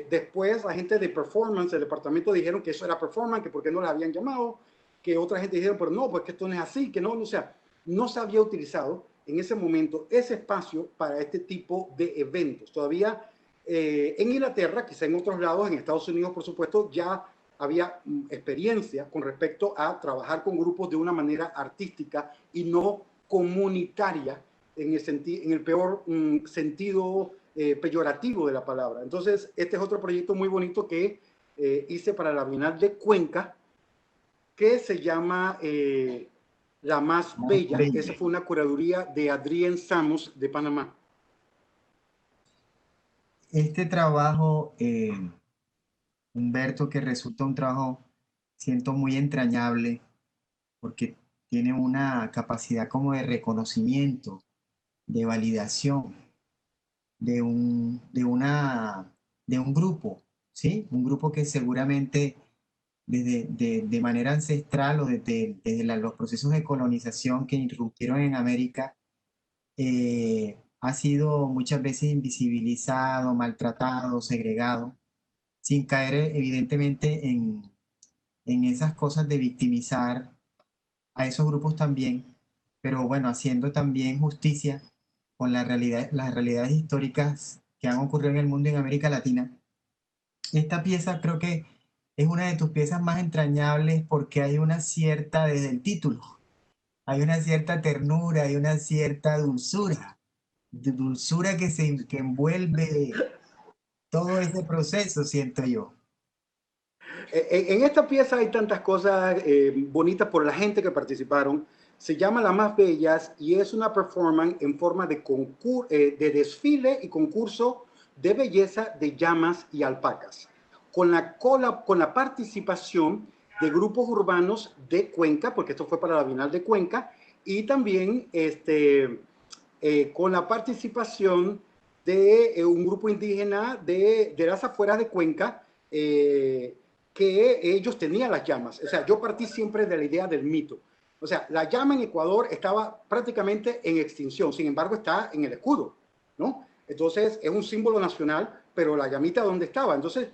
Después la gente de performance, el departamento, dijeron que eso era performance, que por qué no la habían llamado, que otra gente dijeron, pero no, pues que esto no es así, que no, o sea, no se había utilizado en ese momento ese espacio para este tipo de eventos. Todavía en Inglaterra, quizá en otros lados, en Estados Unidos, por supuesto, ya había experiencia con respecto a trabajar con grupos de una manera artística y no comunitaria en el peor sentido peyorativo de la palabra. Entonces, este es otro proyecto muy bonito que hice para la Bienal de Cuenca, que se llama La Más Bella. Esa fue una curaduría de Adrián Samos de Panamá. Este trabajo, Humberto, que resulta un trabajo, siento muy entrañable, porque tiene una capacidad como de reconocimiento, de validación de un grupo, ¿sí? Un grupo que seguramente de manera ancestral o desde los procesos de colonización que irrumpieron en América, ha sido muchas veces invisibilizado, maltratado, segregado, sin caer evidentemente en esas cosas de victimizar a esos grupos también, pero bueno, haciendo también justicia con las realidades históricas que han ocurrido en el mundo y en América Latina. Esta pieza creo que es una de tus piezas más entrañables porque hay una cierta, desde el título, hay una cierta ternura, hay una cierta dulzura, dulzura que envuelve todo ese proceso, siento yo. En esta pieza hay tantas cosas bonitas por la gente que participaron. Se llama Las Más Bellas y es una performance en forma de, de desfile y concurso de belleza de llamas y alpacas, con la participación de grupos urbanos de Cuenca, porque esto fue para la Bienal de Cuenca, y también con la participación de un grupo indígena de las afueras de Cuenca, que ellos tenían las llamas. O sea, yo partí siempre de la idea del mito. O sea, la llama en Ecuador estaba prácticamente en extinción, sin embargo está en el escudo, ¿no? Entonces es un símbolo nacional, pero la llamita ¿dónde estaba? Entonces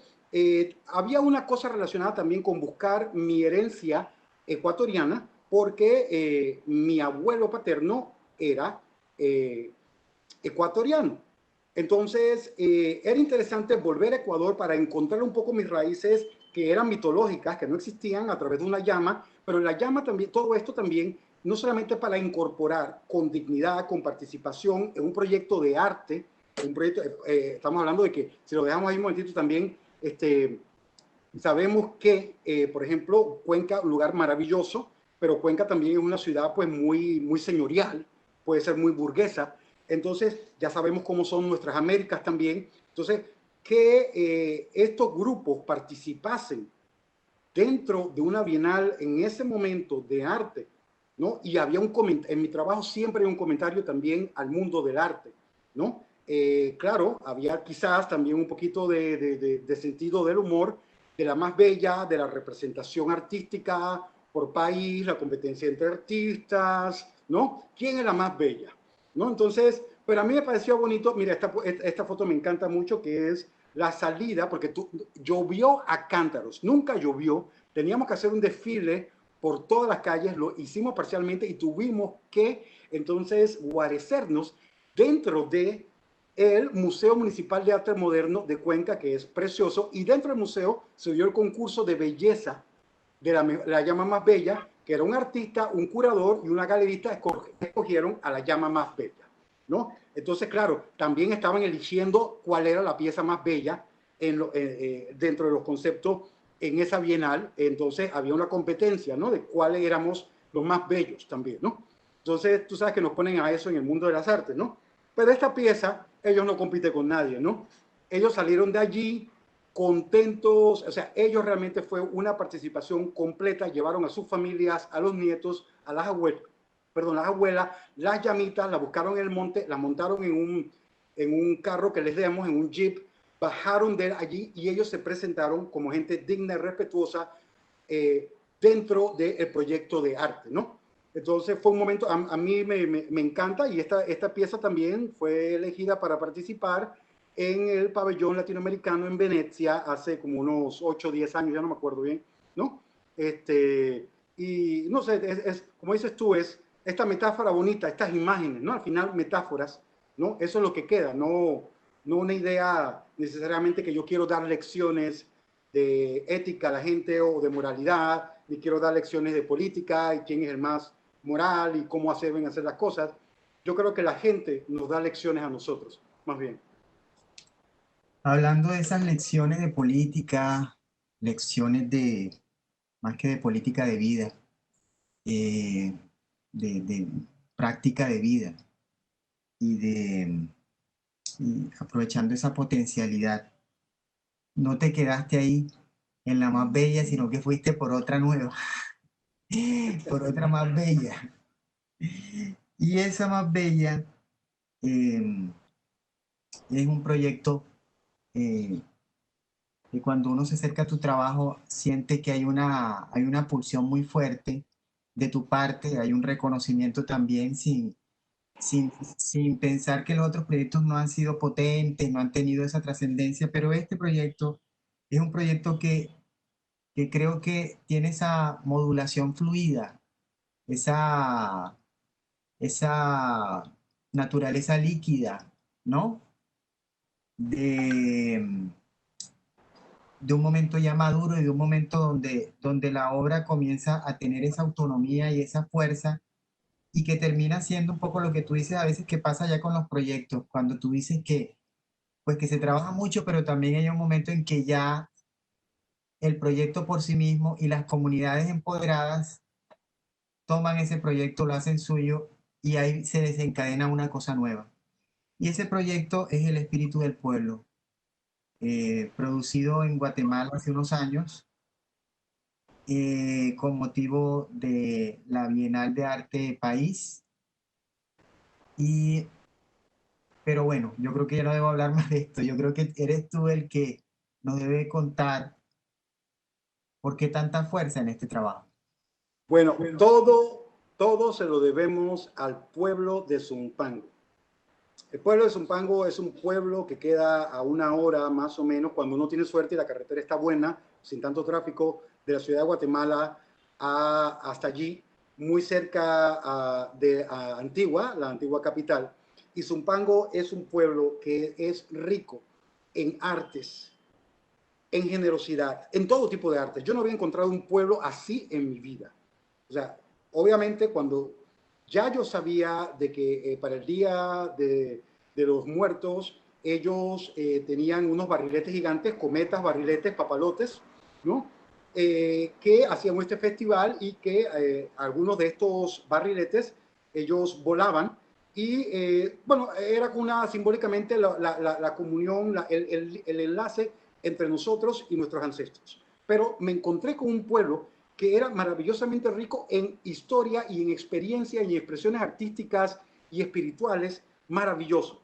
había una cosa relacionada también con buscar mi herencia ecuatoriana, porque mi abuelo paterno era eh, ecuatoriano. Entonces, era interesante volver a Ecuador para encontrar un poco mis raíces que eran mitológicas, que no existían a través de una llama, pero la llama también, todo esto también, no solamente para incorporar con dignidad, con participación en un proyecto de arte, un proyecto, estamos hablando de que, si lo dejamos ahí un momentito también, sabemos que, por ejemplo, Cuenca, un lugar maravilloso, pero Cuenca también es una ciudad pues muy señorial, puede ser muy burguesa. Entonces, ya sabemos cómo son nuestras Américas también. Entonces, que estos grupos participasen dentro de una bienal en ese momento de arte, ¿no? Y había un comentario, en mi trabajo siempre hay un comentario también al mundo del arte, ¿no? Claro, había quizás también un poquito de sentido del humor, de la más bella, de la representación artística por país, la competencia entre artistas, ¿no? ¿Quién es la más bella? ¿No? Entonces, pero a mí me pareció bonito, mira, esta foto me encanta mucho, que es la salida, porque llovió a cántaros, nunca llovió, teníamos que hacer un desfile por todas las calles, lo hicimos parcialmente y tuvimos que entonces guarecernos dentro de el Museo Municipal de Arte Moderno de Cuenca, que es precioso, y dentro del museo se dio el concurso de belleza de la llama más bella, que era un artista, un curador y una galerista escogieron a la llama más bella, ¿no? Entonces, claro, también estaban eligiendo cuál era la pieza más bella dentro de los conceptos en esa bienal. Entonces había una competencia, ¿no? De cuáles éramos los más bellos también, ¿no? Entonces, tú sabes que nos ponen a eso en el mundo de las artes, ¿no? Pero esta pieza, ellos no compiten con nadie, ¿no? Ellos salieron de allí contentos, o sea, ellos realmente fue una participación completa, llevaron a sus familias, a los nietos, a las abuelas, las llamitas, las buscaron en el monte, las montaron en un carro que les demos, en un jeep, bajaron de allí y ellos se presentaron como gente digna y respetuosa dentro del proyecto de arte, ¿no? Entonces fue un momento, a mí me encanta, y esta pieza también fue elegida para participar en el pabellón latinoamericano en Venecia hace como unos 8 o 10 años, ya no me acuerdo bien, ¿no? Y no sé, como dices tú, es esta metáfora bonita, estas imágenes, ¿no? Al final metáforas, ¿no? Eso es lo que queda, no una idea necesariamente que yo quiero dar lecciones de ética a la gente o de moralidad, ni quiero dar lecciones de política y quién es el más moral y cómo deben hacer las cosas. Yo creo que la gente nos da lecciones a nosotros, más bien. Hablando de esas lecciones de política, lecciones más que de política de vida, eh, de práctica de vida y y aprovechando esa potencialidad, no te quedaste ahí en la más bella, sino que fuiste por otra nueva, por otra más bella. Y esa más bella eh, es un proyecto eh, que cuando uno se acerca a tu trabajo siente que hay una pulsión muy fuerte de tu parte, hay un reconocimiento también sin pensar que los otros proyectos no han sido potentes, no han tenido esa trascendencia, pero este proyecto es un proyecto que creo que tiene esa modulación fluida, esa, esa naturaleza líquida, ¿no? De, de un momento ya maduro y de un momento donde la obra comienza a tener esa autonomía y esa fuerza y que termina siendo un poco lo que tú dices a veces que pasa ya con los proyectos, cuando tú dices que, pues que se trabaja mucho, pero también hay un momento en que ya el proyecto por sí mismo y las comunidades empoderadas toman ese proyecto, lo hacen suyo y ahí se desencadena una cosa nueva. Y ese proyecto es el Espíritu del Pueblo, producido en Guatemala hace unos años con motivo de la Bienal de Arte País. Y, pero bueno, yo creo que ya no debo hablar más de esto. Yo creo que eres tú el que nos debe contar por qué tanta fuerza en este trabajo. Bueno, todo se lo debemos al pueblo de Zumpango. El pueblo de Zumpango es un pueblo que queda a 1 hora más o menos, cuando uno tiene suerte y la carretera está buena, sin tanto tráfico, de la ciudad de Guatemala hasta allí, muy cerca de Antigua, la antigua capital. Y Zumpango es un pueblo que es rico en artes, en generosidad, en todo tipo de artes. Yo no había encontrado un pueblo así en mi vida. O sea, obviamente cuando ya yo sabía de que para el día de los muertos ellos tenían unos barriletes gigantes, cometas, barriletes, papalotes, ¿no? Que hacían este festival y que algunos de estos barriletes ellos volaban y bueno, era una simbólicamente la comunión, el enlace entre nosotros y nuestros ancestros. Pero me encontré con un pueblo que era maravillosamente rico en historia y en experiencia y en expresiones artísticas y espirituales, maravilloso.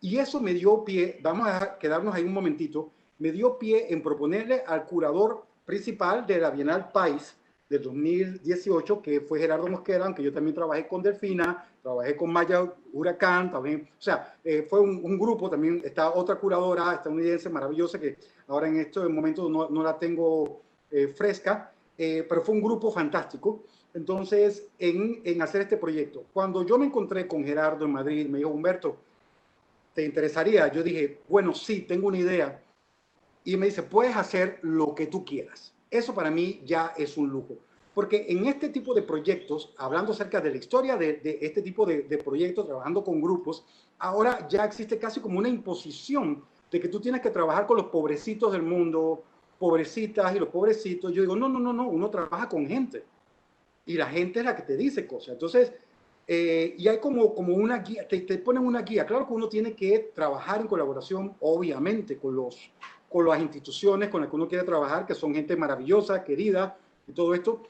Y eso me dio pie, vamos a quedarnos ahí un momentito, me dio pie en proponerle al curador principal de la Bienal País del 2018, que fue Gerardo Mosquera, aunque yo también trabajé con Delfina, trabajé con Maya Huracán, también, o sea, fue un grupo, también está otra curadora estadounidense maravillosa, que ahora en este momento no la tengo fresca, pero fue un grupo fantástico. Entonces, en hacer este proyecto, cuando yo me encontré con Gerardo en Madrid, me dijo, Humberto, ¿te interesaría? Yo dije, bueno, sí, tengo una idea. Y me dice, puedes hacer lo que tú quieras. Eso para mí ya es un lujo. Porque en este tipo de proyectos, hablando acerca de la historia de este tipo de proyectos, trabajando con grupos, ahora ya existe casi como una imposición de que tú tienes que trabajar con los pobrecitos del mundo, pobrecitas y los pobrecitos. Yo digo, no, no, no, no, uno trabaja con gente y la gente es la que te dice cosas. Entonces, y hay como una guía, te ponen una guía. Claro que uno tiene que trabajar en colaboración, obviamente, con las instituciones con las que uno quiere trabajar, que son gente maravillosa, querida y todo esto,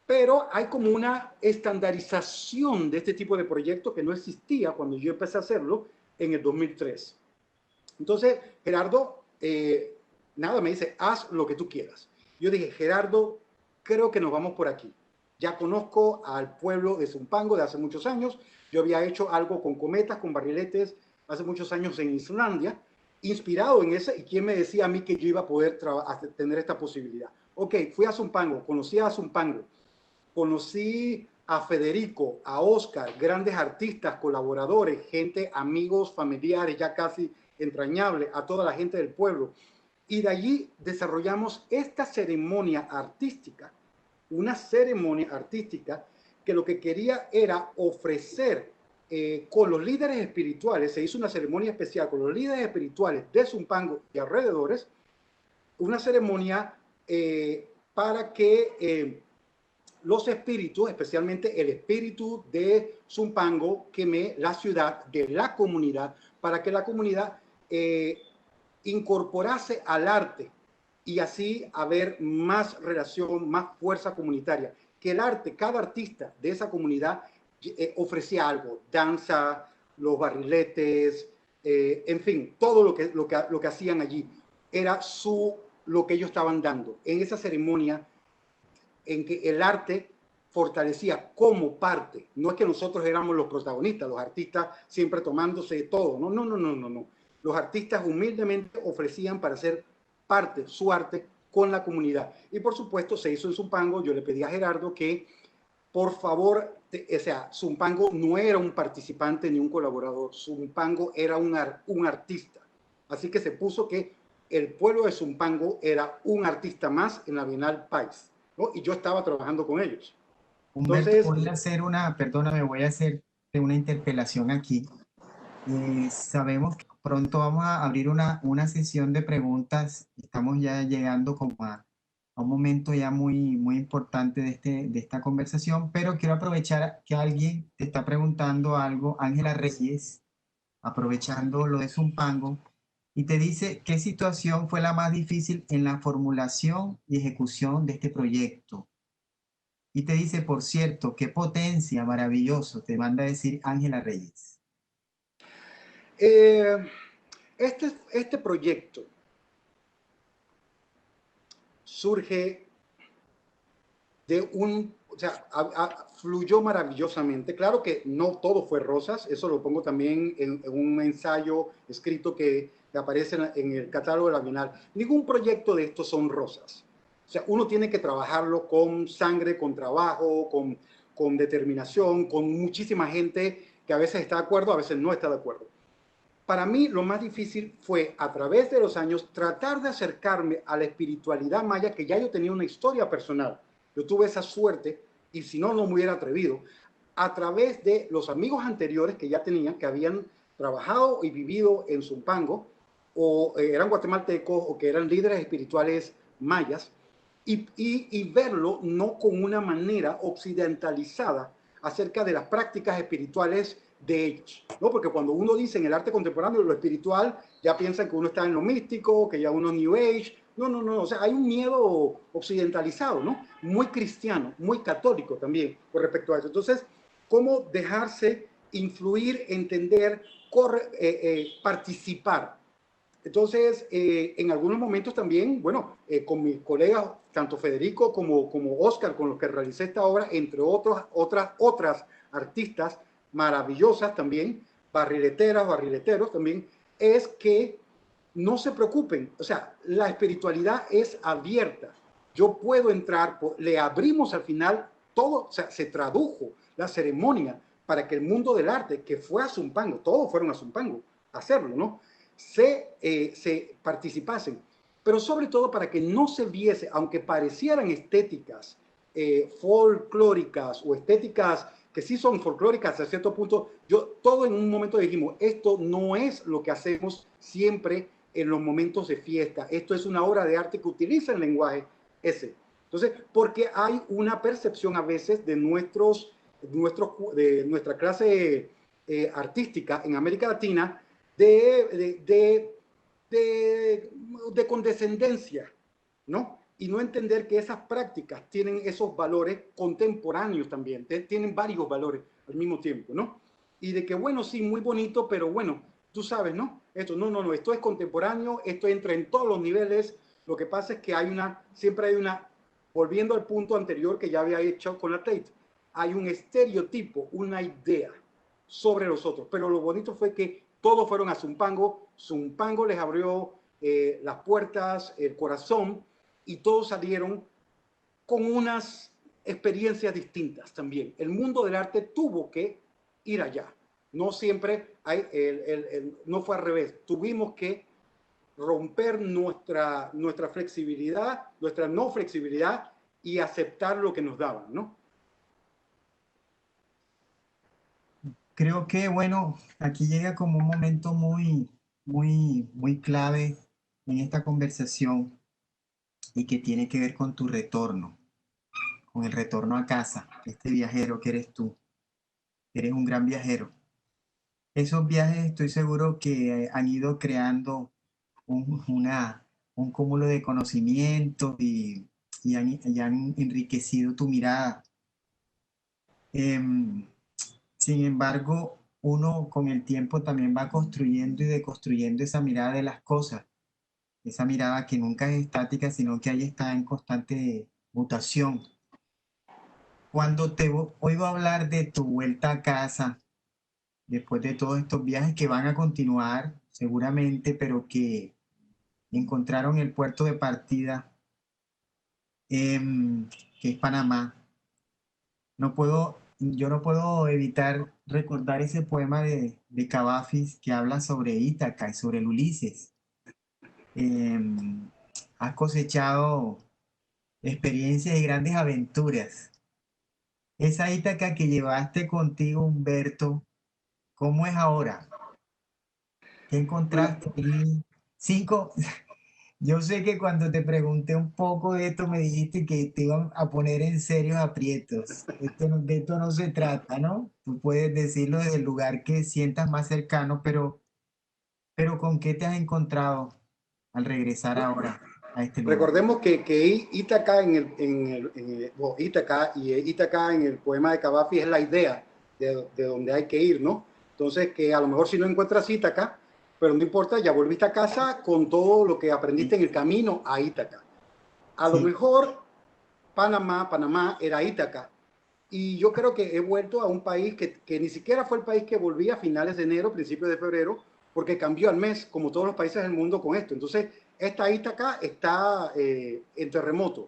pero hay como una estandarización de este tipo de proyectos que no existía cuando yo empecé a hacerlo en el 2003. Entonces, Gerardo, nada, me dice, haz lo que tú quieras. Yo dije, Gerardo, creo que nos vamos por aquí. Ya conozco al pueblo de Zumpango de hace muchos años. Yo había hecho algo con cometas, con barriletes, hace muchos años en Islandia, inspirado en ese. ¿Y quién me decía a mí que yo iba a poder tener esta posibilidad? Ok, fui a Zumpango, conocí a Zumpango, conocí a Federico, a Oscar, grandes artistas, colaboradores, gente, amigos, familiares, ya casi entrañables, a toda la gente del pueblo. Y de allí desarrollamos esta ceremonia artística, una ceremonia artística que lo que quería era ofrecer con los líderes espirituales, se hizo una ceremonia especial con los líderes espirituales de Zumpango y alrededores, una ceremonia para que los espíritus, especialmente el espíritu de Zumpango, queme la ciudad, de la comunidad, para que la comunidad incorporase al arte y así haber más relación, más fuerza comunitaria. Que el arte, cada artista de esa comunidad ofrecía algo, danza, los barriletes, en fin, todo lo que hacían allí era lo que ellos estaban dando en esa ceremonia en que el arte fortalecía como parte. No es que nosotros éramos los protagonistas, los artistas siempre tomándose todo. No, no, no, no, no, no. Los artistas humildemente ofrecían para ser parte, su arte, con la comunidad. Y por supuesto se hizo en Zumpango. Yo le pedí a Gerardo que por favor, o sea, Zumpango no era un participante ni un colaborador. Zumpango era un artista. Así que se puso que el pueblo de Zumpango era un artista más en la Bienal País, ¿no? Y yo estaba trabajando con ellos. Humberto, Entonces, voy a hacer una, perdóname, voy a hacer una interpelación aquí. Sabemos que pronto vamos a abrir una sesión de preguntas. Estamos ya llegando como a un momento ya muy importante de esta conversación, pero quiero aprovechar que alguien te está preguntando algo, Ángela Reyes, aprovechando lo de Zumpango, y te dice, ¿qué situación fue la más difícil en la formulación y ejecución de este proyecto? Y te dice, por cierto, qué potencia, maravilloso, te manda a decir Ángela Reyes. eh, este proyecto surge de o sea, fluyó maravillosamente. Claro que no todo fue rosas, eso lo pongo también en un ensayo escrito que aparece en el catálogo de la Bienal. Ningún proyecto de estos son rosas. O sea, uno tiene que trabajarlo con sangre, con trabajo, con determinación, con muchísima gente que a veces está de acuerdo, a veces no está de acuerdo. Para mí lo más difícil fue a través de los años tratar de acercarme a la espiritualidad maya, que ya yo tenía una historia personal. Yo tuve esa suerte y si no, no me hubiera atrevido a través de los amigos anteriores que ya tenían, que habían trabajado y vivido en Zumpango, o eran guatemaltecos o que eran líderes espirituales mayas, y verlo no con una manera occidentalizada acerca de las prácticas espirituales de ellos, ¿no? Porque cuando uno dice en el arte contemporáneo lo espiritual, ya piensan que uno está en lo místico, que ya uno es New Age. No, no, no, o sea, hay un miedo occidentalizado, ¿no? Muy cristiano, muy católico también con respecto a eso. Entonces, ¿cómo dejarse influir, entender, participar? Entonces, en algunos momentos también, bueno, con mis colegas, tanto Federico como Oscar, con los que realicé esta obra, entre otras artistas maravillosas también, barrileteras, barrileteros también, es que no se preocupen, o sea, la espiritualidad es abierta. Yo puedo entrar, le abrimos al final todo, o sea, se tradujo la ceremonia para que el mundo del arte, que fue a Zumpango, todos fueron a Zumpango a hacerlo, ¿no? Se participasen, pero sobre todo para que no se viese, aunque parecieran estéticas folclóricas o estéticas que sí son folclóricas a cierto punto, todo en un momento dijimos, esto no es lo que hacemos siempre en los momentos de fiesta, esto es una obra de arte que utiliza el lenguaje ese. Entonces, porque hay una percepción a veces de nuestra clase artística en América Latina de, de, de condescendencia, ¿no? Y no entender que esas prácticas tienen esos valores contemporáneos también, tienen varios valores al mismo tiempo, ¿no? Y de que, bueno, sí, muy bonito, pero bueno, tú sabes, ¿no? Esto, no, esto es contemporáneo, esto entra en todos los niveles. Lo que pasa es que siempre hay una, volviendo al punto anterior que ya había hecho con la Tate, hay un estereotipo, una idea sobre los otros. Pero lo bonito fue que todos fueron a Zumpango, Zumpango les abrió las puertas, el corazón, y todos salieron con unas experiencias distintas también. El mundo del arte tuvo que ir allá. No siempre no fue al revés. Tuvimos que romper nuestra flexibilidad, nuestra no flexibilidad y aceptar lo que nos daban, ¿no? Creo que, bueno, aquí llega como un momento muy clave en esta conversación y que tiene que ver con tu retorno, con el retorno a casa, este viajero que eres tú, eres un gran viajero. Esos viajes estoy seguro que han ido creando un, una, un cúmulo de conocimientos y han enriquecido tu mirada. Em, Sin embargo, uno con el tiempo también va construyendo y deconstruyendo esa mirada de las cosas, esa mirada que nunca es estática, sino que ahí está en constante mutación. Cuando oigo hablar de tu vuelta a casa, después de todos estos viajes que van a continuar seguramente, pero que encontraron el puerto de partida, que es Panamá, yo no puedo evitar recordar ese poema de Cavafis que habla sobre Ítaca y sobre el Ulises. has cosechado experiencias y grandes aventuras. Esa Ítaca que llevaste contigo, Humberto, ¿cómo es ahora? ¿Qué Bueno, encontraste ahí? Cinco, yo sé que cuando te pregunté un poco de esto me dijiste que te iban a poner en serios aprietos. De esto no se trata, ¿no? Tú puedes decirlo desde el lugar que sientas más cercano, pero ¿con qué te has encontrado al regresar ahora a este lugar? recordemos que Ítaca, bueno, Ítaca y Ítaca en el poema de Cavafi es la idea de donde hay que ir, ¿no? Entonces, que a lo mejor si no encuentras Ítaca, pero no importa, ya volviste a casa con todo lo que aprendiste Sí, en el camino a Ítaca. A lo sí, mejor Panamá era Ítaca. Y yo creo que he vuelto a un país que ni siquiera fue el país que volví a finales de enero, principios de febrero, porque cambió al mes, como todos los países del mundo con esto. Entonces, esta Ítaca está en terremoto.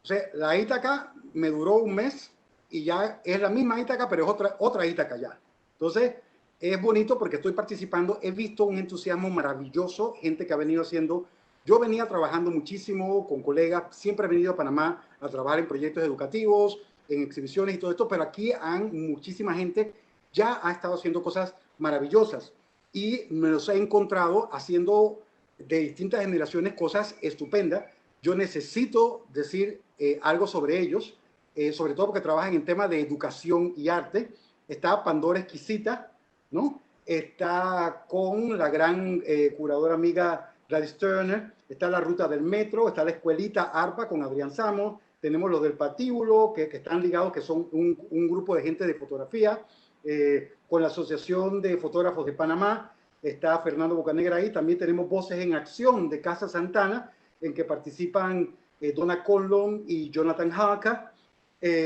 O sea, la Ítaca me duró un mes y ya es la misma Ítaca, pero es otra Ítaca ya. Entonces, es bonito porque estoy participando. He visto un entusiasmo maravilloso, gente que ha venido haciendo. Yo venía trabajando muchísimo con colegas, siempre he venido a Panamá a trabajar en proyectos educativos, en exhibiciones y todo esto, pero aquí muchísima gente ya ha estado haciendo cosas maravillosas y me los he encontrado haciendo de distintas generaciones cosas estupendas. Yo necesito decir algo sobre ellos, sobre todo porque trabajan en temas de educación y arte. Está Pandora Exquisita, ¿no? Está con la gran curadora amiga Gladys Turner, está la Ruta del Metro, está la Escuelita ARPA con Adrián Samos, tenemos los del Patíbulo, que están ligados, que son un grupo de gente de fotografía, con la Asociación de Fotógrafos de Panamá, está Fernando Bocanegra ahí, también tenemos Voces en Acción de Casa Santana, en que participan Donna Conlon y Jonathan Haka.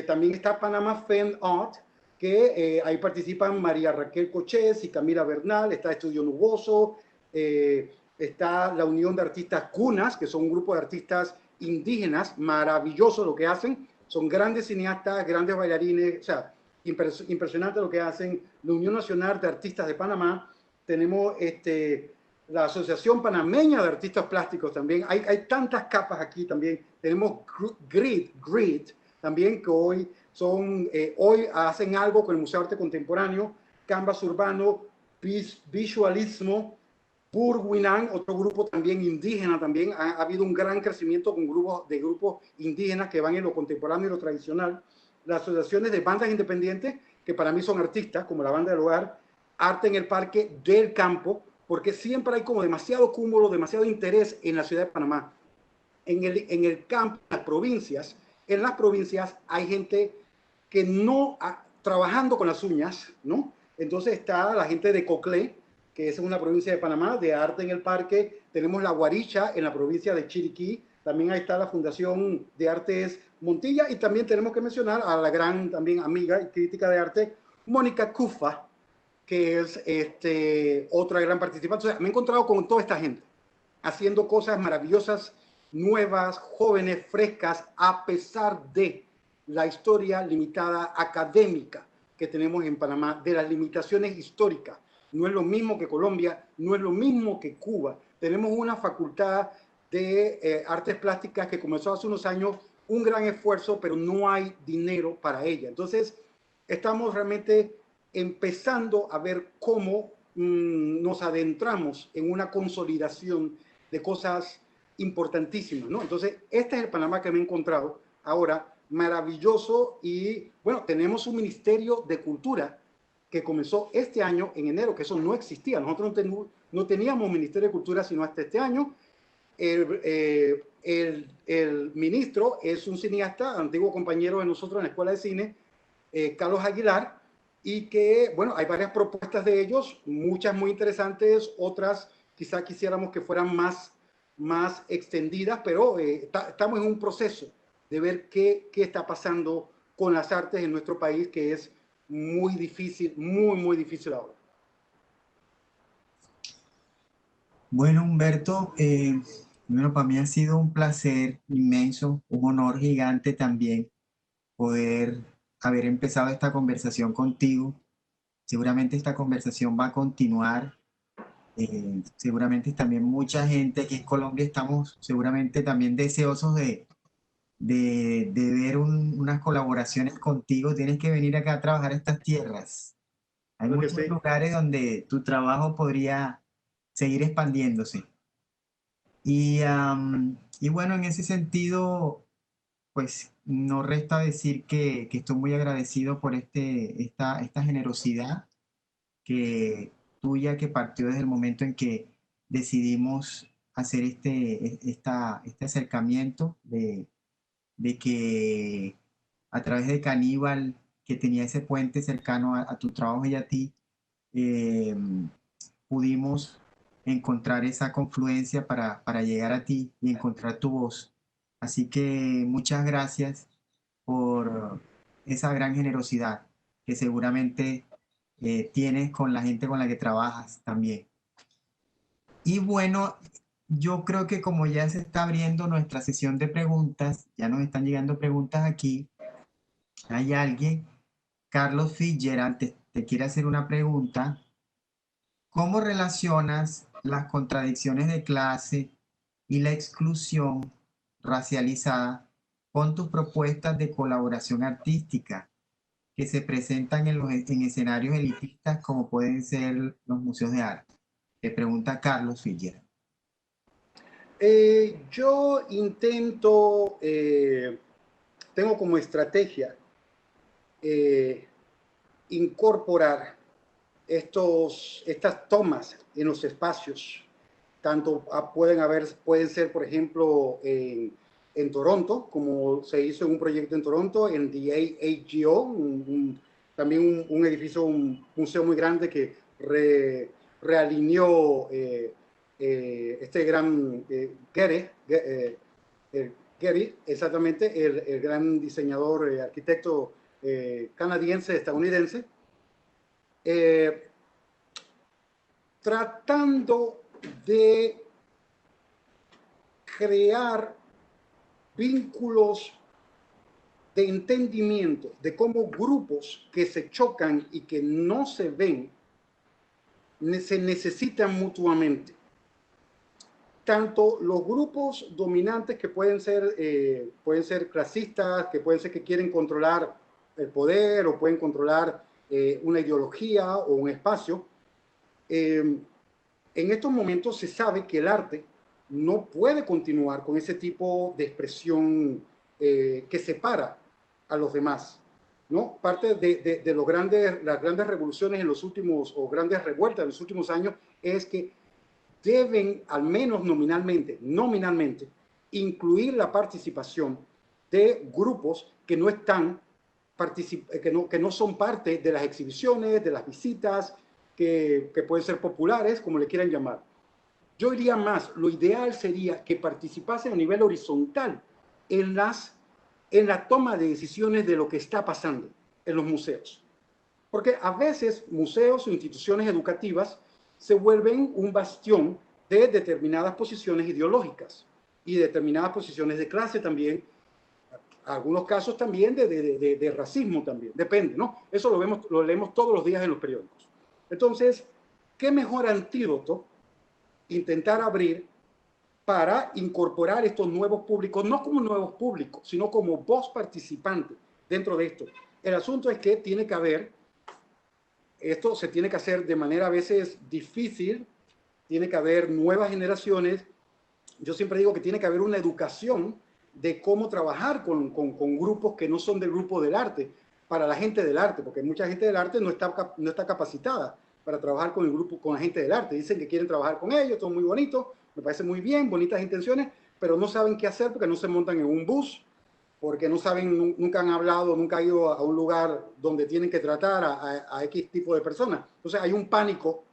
También está Panama Fan Art, que ahí participan María Raquel Cochés y Camila Bernal, está Estudio Nuboso, está la Unión de Artistas Cunas, que son un grupo de artistas indígenas, maravilloso lo que hacen, son grandes cineastas, grandes bailarines, o sea, impresionante lo que hacen. La Unión Nacional de Artistas de Panamá, tenemos la Asociación Panameña de Artistas Plásticos también. Hay tantas capas aquí también. Tenemos Grid también, que hoy hacen algo con el Museo de Arte Contemporáneo, Canvas Urbano, Visualismo, Burwinan, otro grupo también indígena, también ha habido un gran crecimiento con grupos indígenas que van en lo contemporáneo y lo tradicional. Las asociaciones de bandas independientes, que para mí son artistas, como la Banda del Hogar, Arte en el Parque del Campo, porque siempre hay como demasiado cúmulo, demasiado interés en la ciudad de Panamá. En el campo, en las provincias hay gente que no, trabajando con las uñas, ¿no? Entonces está la gente de Coclé, que es una provincia de Panamá, de Arte en el Parque. Tenemos la Guaricha en la provincia de Chiriquí. También ahí está la Fundación de Artes Montilla. Y también tenemos que mencionar a la gran también amiga y crítica de arte, Mónica Cufa, que es otra gran participante. O sea, me he encontrado con toda esta gente haciendo cosas maravillosas, nuevas, jóvenes, frescas, a pesar de la historia limitada académica que tenemos en Panamá, de las limitaciones históricas. No es lo mismo que Colombia, no es lo mismo que Cuba. Tenemos una facultad de artes plásticas que comenzó hace unos años, un gran esfuerzo, pero no hay dinero para ella. Entonces, estamos realmente empezando a ver cómo nos adentramos en una consolidación de cosas importantísimas, ¿no? Entonces, este es el Panamá que me he encontrado ahora, maravilloso, y bueno, tenemos un Ministerio de Cultura que comenzó este año, en enero, que eso no existía. Nosotros no teníamos Ministerio de Cultura sino hasta este año. El ministro es un cineasta, antiguo compañero de nosotros en la Escuela de Cine, Carlos Aguilar, y que, bueno, hay varias propuestas de ellos, muchas muy interesantes, otras quizá quisiéramos que fueran más extendidas, pero estamos en un proceso de ver qué está pasando con las artes en nuestro país, que es muy difícil, muy difícil ahora. Bueno, Humberto, bueno, para mí ha sido un placer inmenso, un honor gigante también poder haber empezado esta conversación contigo. Seguramente esta conversación va a continuar Seguramente también mucha gente aquí en Colombia estamos seguramente también deseosos de ver unas colaboraciones contigo. Tienes que venir acá a trabajar estas tierras. Hay Creo que muchos sí. lugares donde tu trabajo podría seguir expandiéndose. Y bueno, en ese sentido, pues no resta decir que estoy muy agradecido por esta generosidad que tuya que partió desde el momento en que decidimos hacer este acercamiento de que a través de Caníbal, que tenía ese puente cercano a tu trabajo y a ti, eh, pudimos encontrar esa confluencia para llegar a ti y encontrar tu voz. Así que muchas gracias por esa gran generosidad que seguramente tienes con la gente con la que trabajas también. Y bueno, yo creo que como ya se está abriendo nuestra sesión de preguntas, ya nos están llegando preguntas aquí, hay alguien, Carlos Fitzgerald, te quiere hacer una pregunta. ¿Cómo relacionas las contradicciones de clase y la exclusión racializada con tus propuestas de colaboración artística que se presentan en escenarios elitistas como pueden ser los museos de arte? Te pregunta Carlos Figuera. Yo intento, tengo como estrategia eh, incorporar estas tomas en los espacios. Tanto pueden ser, por ejemplo, en Toronto, como se hizo en un proyecto en Toronto, en The AGO, también un edificio, un museo muy grande que realineó este gran Getty, exactamente, el gran diseñador, arquitecto canadiense, estadounidense, eh, tratando de crear vínculos de entendimiento de cómo grupos que se chocan y que no se ven se necesitan mutuamente. Tanto los grupos dominantes que pueden ser clasistas, que pueden ser que quieren controlar el poder o pueden controlar una ideología o un espacio, en estos momentos se sabe que el arte no puede continuar con ese tipo de expresión que separa a los demás, ¿no? Parte de las grandes revoluciones en los últimos, o grandes revueltas en los últimos años, es que deben, al menos nominalmente, incluir la participación de grupos que no están, que no son parte de las exhibiciones, de las visitas, que pueden ser populares, como le quieran llamar. Yo diría más, lo ideal sería que participasen a nivel horizontal en la toma de decisiones de lo que está pasando en los museos. Porque a veces museos o instituciones educativas se vuelven un bastión de determinadas posiciones ideológicas y determinadas posiciones de clase también, algunos casos también de racismo también, depende, ¿no? Eso lo leemos todos los días en los periódicos. Entonces, ¿qué mejor antídoto intentar abrir para incorporar estos nuevos públicos, no como nuevos públicos, sino como voz participante dentro de esto? El asunto es que tiene que haber, esto se tiene que hacer de manera a veces difícil, tiene que haber nuevas generaciones. Yo siempre digo que tiene que haber una educación de cómo trabajar con grupos que no son del grupo del arte, para la gente del arte, porque mucha gente del arte no está capacitada para trabajar con el grupo, con la gente del arte. Dicen que quieren trabajar con ellos, todo muy bonito, me parece muy bien, bonitas intenciones, pero no saben qué hacer porque no se montan en un bus, porque no saben, nunca han hablado, nunca han ido a un lugar donde tienen que tratar a X tipo de personas. Entonces hay un pánico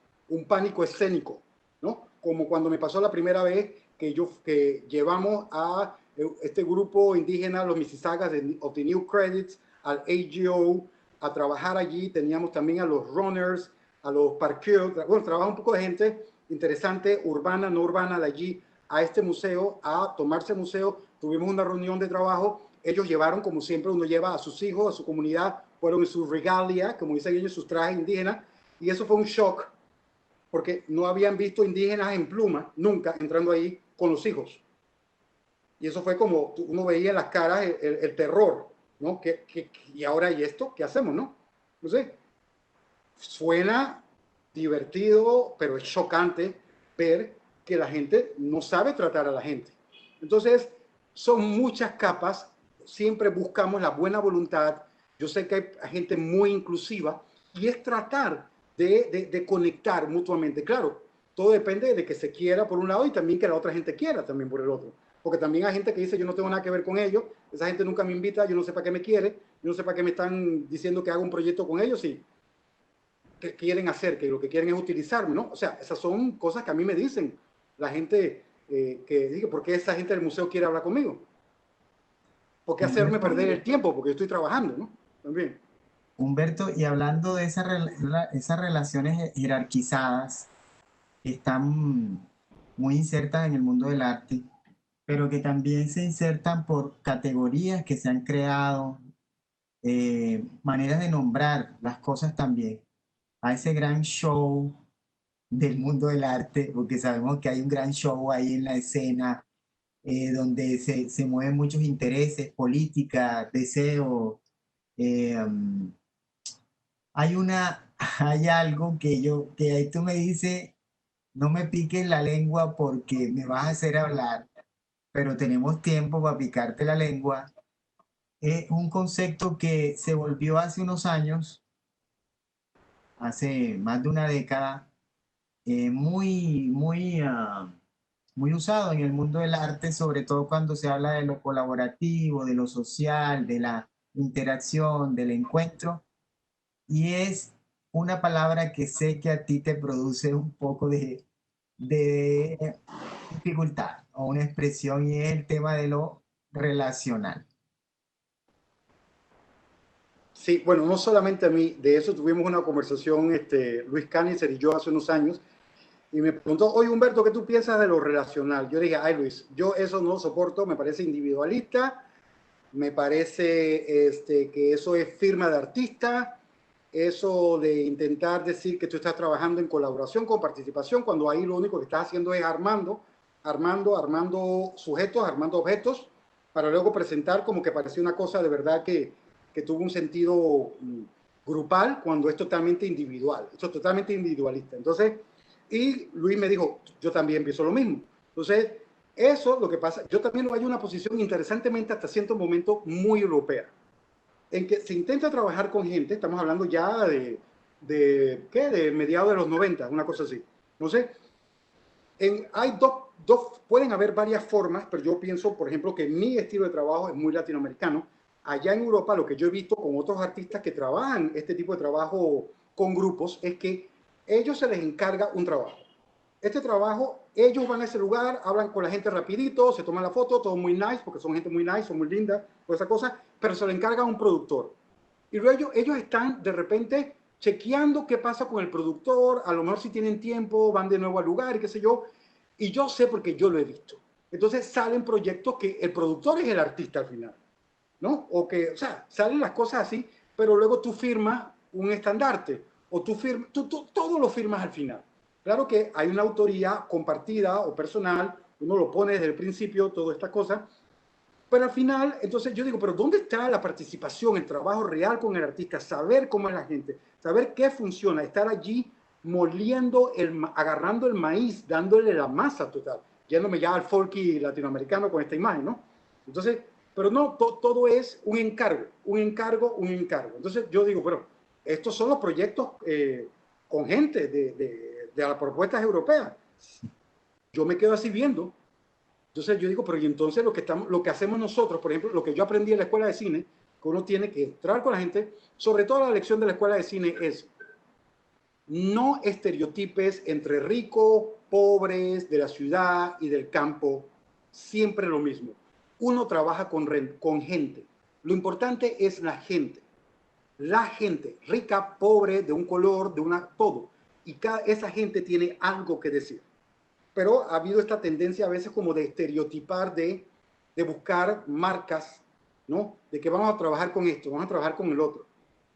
escénico, ¿no? Como cuando me pasó la primera vez que llevamos a este grupo indígena, los Mississaugas of the New Credits, al AGO, a trabajar allí. Teníamos también a los runners, a los parqueos. Bueno, trabaja un poco de gente interesante, urbana, no urbana, de allí a este museo, a tomarse museo. Tuvimos una reunión de trabajo. Ellos llevaron, como siempre uno lleva a sus hijos, a su comunidad, fueron en su regalia, como dicen ellos, sus trajes indígenas, y eso fue un shock, porque no habían visto indígenas en pluma nunca entrando ahí con los hijos. Y eso fue como uno veía en las caras el terror, ¿no? Y ahora, ¿y esto? ¿Qué hacemos, no? No sé. Suena divertido, pero es chocante ver que la gente no sabe tratar a la gente. Entonces, son muchas capas, siempre buscamos la buena voluntad. Yo sé que hay gente muy inclusiva y es tratar de conectar mutuamente. Claro, todo depende de que se quiera por un lado y también que la otra gente quiera también por el otro. Porque también hay gente que dice, yo no tengo nada que ver con ellos, esa gente nunca me invita, yo no sé para qué me quiere, yo no sé para qué me están diciendo que haga un proyecto con ellos y que quieren hacer, que lo que quieren es utilizarme, ¿no? O sea, esas son cosas que a mí me dicen la gente que dice, ¿por qué esa gente del museo quiere hablar conmigo? ¿Por qué hacerme Humberto, perder el tiempo? Porque yo estoy trabajando, ¿no? También. Humberto, y hablando de esas relaciones jerarquizadas que están muy insertas en el mundo del arte, pero que también se insertan por categorías que se han creado, maneras de nombrar las cosas también, a ese gran show del mundo del arte, porque sabemos que hay un gran show ahí en la escena, donde se mueven muchos intereses, política, deseo. eh, um, hay algo que ahí tú me dices, no me piques la lengua porque me vas a hacer hablar, pero tenemos tiempo para picarte la lengua. Es un concepto que se volvió hace unos años, hace más de una década, muy usado en el mundo del arte, sobre todo cuando se habla de lo colaborativo, de lo social, de la interacción, del encuentro. Y es una palabra que sé que a ti te produce un poco de dificultad o una expresión, y es el tema de lo relacional. Sí, bueno, no solamente a mí, de eso tuvimos una conversación Luis Cánicer y yo hace unos años, y me preguntó, oye Humberto, ¿qué tú piensas de lo relacional? Yo dije, ay Luis, yo eso no soporto, me parece individualista, me parece que eso es firma de artista, eso de intentar decir que tú estás trabajando en colaboración con participación, cuando ahí lo único que estás haciendo es armando sujetos, armando objetos, para luego presentar como que parecía una cosa de verdad que tuvo un sentido grupal, cuando es totalmente individual, esto es totalmente individualista. Entonces, y Luis me dijo, yo también pienso lo mismo. Entonces, eso lo que pasa, yo también hay una posición interesantemente hasta cierto momento muy europea, en que se intenta trabajar con gente, estamos hablando ya ¿qué? De mediados de los 90, una cosa así. No sé, hay pueden haber varias formas, pero yo pienso, por ejemplo, que mi estilo de trabajo es muy latinoamericano. Allá en Europa, lo que yo he visto con otros artistas que trabajan este tipo de trabajo con grupos, es que ellos se les encarga un trabajo. Este trabajo, ellos van a ese lugar, hablan con la gente rapidito, se toman la foto, todo muy nice, porque son gente muy nice, son muy linda, toda esa cosa, pero se le encarga un productor. Y luego ellos están de repente chequeando qué pasa con el productor, a lo mejor si tienen tiempo, van de nuevo al lugar y qué sé yo. Y yo sé porque yo lo he visto. Entonces salen proyectos que el productor es el artista al final, ¿no? O sea, salen las cosas así, pero luego tú firmas un estandarte o tú todo lo firmas al final. Claro que hay una autoría compartida o personal, uno lo pone desde el principio, todas estas cosas, pero al final, entonces yo digo, pero ¿dónde está la participación, el trabajo real con el artista? Saber cómo es la gente, saber qué funciona, estar allí moliendo, agarrando el maíz, dándole la masa total, yéndome ya al folky latinoamericano con esta imagen, ¿no? Entonces, pero no, todo es un encargo, un encargo, un encargo. Entonces yo digo, bueno, estos son los proyectos con gente de las propuestas europeas. Yo me quedo así viendo. Entonces yo digo, pero y entonces lo que hacemos nosotros, por ejemplo, lo que yo aprendí en la escuela de cine, que uno tiene que entrar con la gente, sobre todo la lección de la escuela de cine es no estereotipes entre ricos, pobres, de la ciudad y del campo, siempre lo mismo. Uno trabaja con gente. Lo importante es la gente, rica, pobre, de un color, todo. Y esa gente tiene algo que decir, pero ha habido esta tendencia a veces como de estereotipar, de buscar marcas, ¿no? De que vamos a trabajar con esto, vamos a trabajar con el otro.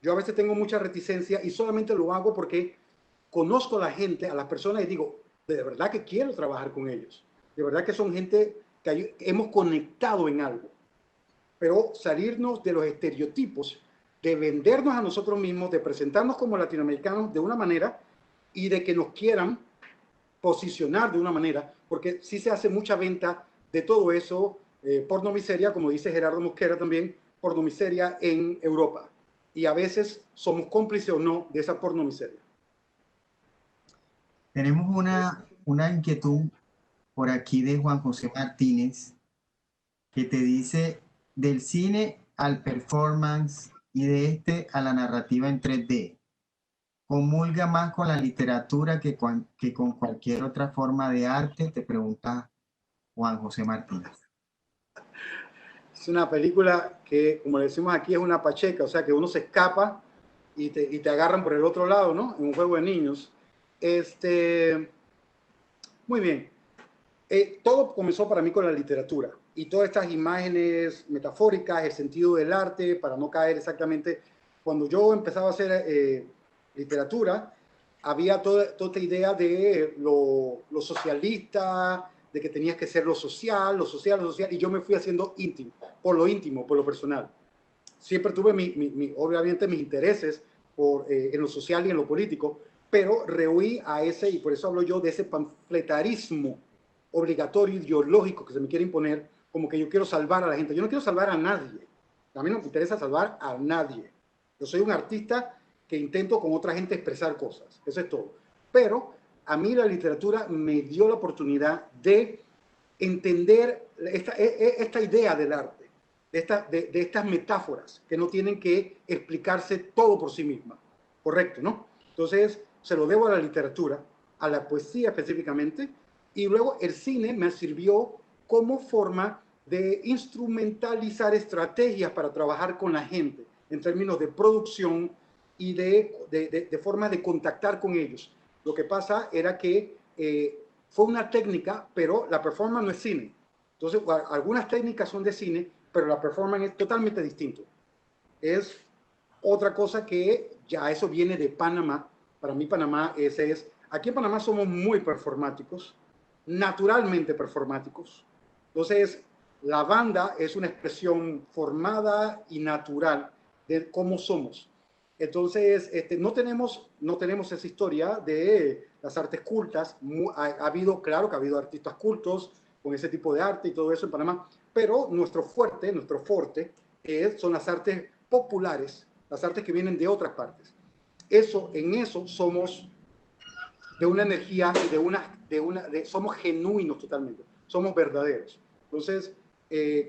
Yo a veces tengo mucha reticencia y solamente lo hago porque conozco a la gente, a las personas y digo, de verdad que quiero trabajar con ellos. De verdad que son gente que hemos conectado en algo. Pero salirnos de los estereotipos, de vendernos a nosotros mismos, de presentarnos como latinoamericanos de una manera y de que nos quieran posicionar de una manera, porque sí se hace mucha venta de todo eso, pornomiseria, como dice Gerardo Mosquera también, pornomiseria en Europa. Y a veces somos cómplices o no de esa pornomiseria. Tenemos una inquietud por aquí de Juan José Martínez que te dice del cine al performance y de este a la narrativa en 3D. ¿Comulga más con la literatura que con cualquier otra forma de arte? Te pregunta Juan José Martínez. Es una película que, como le decimos aquí, es una pacheca, o sea, que uno se escapa y te agarran por el otro lado, ¿no? En un juego de niños. Muy bien. Todo comenzó para mí con la literatura y todas estas imágenes metafóricas, el sentido del arte, para no caer exactamente. Cuando yo empezaba a hacer literatura, había toda esta idea de lo socialista, de que tenías que ser lo social, lo social, lo social, y yo me fui haciendo íntimo, por lo personal. Siempre tuve, obviamente, mis intereses en lo social y en lo político, pero rehuí a ese, y por eso hablo yo de ese panfletarismo obligatorio, ideológico que se me quiere imponer, como que yo quiero salvar a la gente. Yo no quiero salvar a nadie. A mí no me interesa salvar a nadie. Yo soy un artista que intento con otra gente expresar cosas. Eso es todo. Pero a mí la literatura me dio la oportunidad de entender esta idea del arte, de estas metáforas que no tienen que explicarse todo por sí misma. Correcto, ¿no? Entonces, se lo debo a la literatura, a la poesía específicamente, y luego el cine me sirvió como forma de instrumentalizar estrategias para trabajar con la gente en términos de producción y de forma de contactar con ellos. Lo que pasa era que fue una técnica, pero la performance no es cine. Entonces, algunas técnicas son de cine, pero la performance es totalmente distinto. Es otra cosa que ya eso viene de Panamá. Para mí Panamá ese es. Aquí en Panamá somos muy performáticos, naturalmente performáticos. Entonces, la banda es una expresión formada y natural de cómo somos. Entonces, no tenemos esa historia de las artes cultas. Ha habido, claro que ha habido artistas cultos con ese tipo de arte y todo eso en Panamá, pero nuestro forte, son las artes populares, las artes que vienen de otras partes. En eso somos de una energía y somos genuinos totalmente, somos verdaderos. Entonces,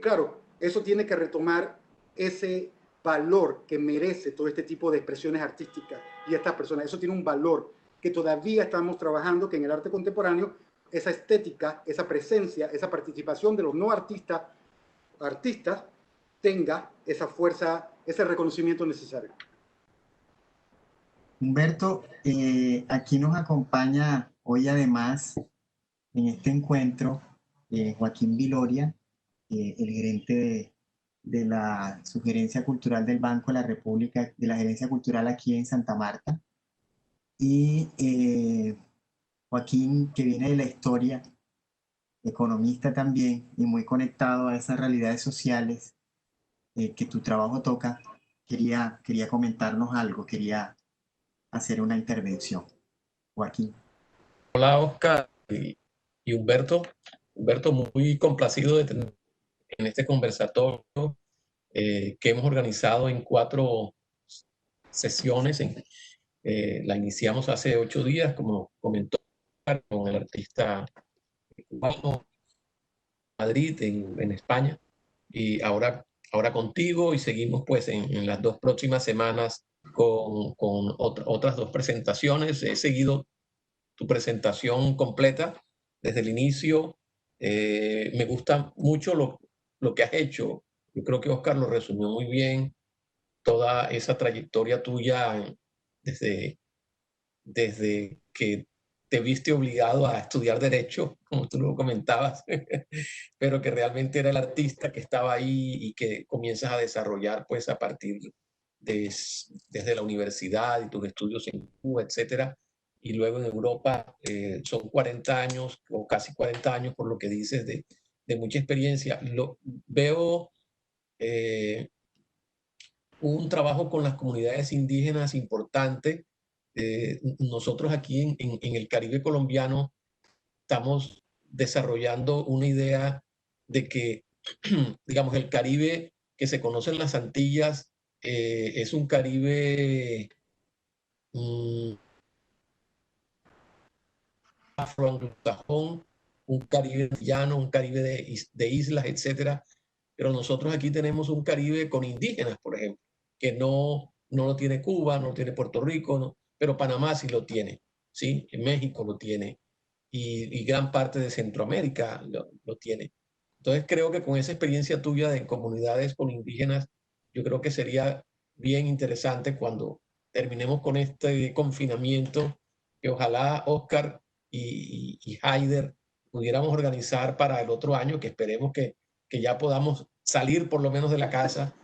claro, eso tiene que retomar ese valor que merece todo este tipo de expresiones artísticas y estas personas. Eso tiene un valor que todavía estamos trabajando, que en el arte contemporáneo, esa estética, esa presencia, esa participación de los no artistas tenga esa fuerza, ese reconocimiento necesario. Humberto, aquí nos acompaña hoy además en este encuentro Joaquín Viloria, el gerente de la Sugerencia Cultural del Banco de la República, de la Gerencia Cultural aquí en Santa Marta. Y Joaquín, que viene de la historia, economista también y muy conectado a esas realidades sociales que tu trabajo toca, quería comentarnos algo, quería hacer una intervención. Joaquín. Hola Oscar y Humberto. Humberto, muy complacido de tener en este conversatorio que hemos organizado en 4 sesiones. La iniciamos hace 8 días, como comentó, con el artista cubano Madrid, en España, y ahora contigo, y seguimos pues en las 2 próximas semanas con otras 2 presentaciones. He seguido tu presentación completa desde el inicio. Me gusta mucho lo que has hecho. Yo creo que Oscar lo resumió muy bien, toda esa trayectoria tuya desde que te viste obligado a estudiar derecho, como tú lo comentabas, pero que realmente era el artista que estaba ahí y que comienzas a desarrollar pues a partir desde la universidad y tus estudios en Cuba, etcétera, y luego en Europa son 40 años o casi 40 años, por lo que dices, de mucha experiencia. Veo un trabajo con las comunidades indígenas importante. Nosotros aquí en el Caribe colombiano estamos desarrollando una idea de que, digamos, el Caribe que se conoce en las Antillas es un Caribe afroanglosajón, un Caribe llano, un Caribe de islas, etcétera. Pero nosotros aquí tenemos un Caribe con indígenas, por ejemplo, que no lo tiene Cuba, no lo tiene Puerto Rico, no, pero Panamá sí lo tiene, ¿sí? En México lo tiene y gran parte de Centroamérica lo tiene. Entonces creo que con esa experiencia tuya de comunidades con indígenas, yo creo que sería bien interesante cuando terminemos con este confinamiento, que ojalá Oscar y Haider pudiéramos organizar para el otro año, que esperemos que ya podamos salir por lo menos de la casa,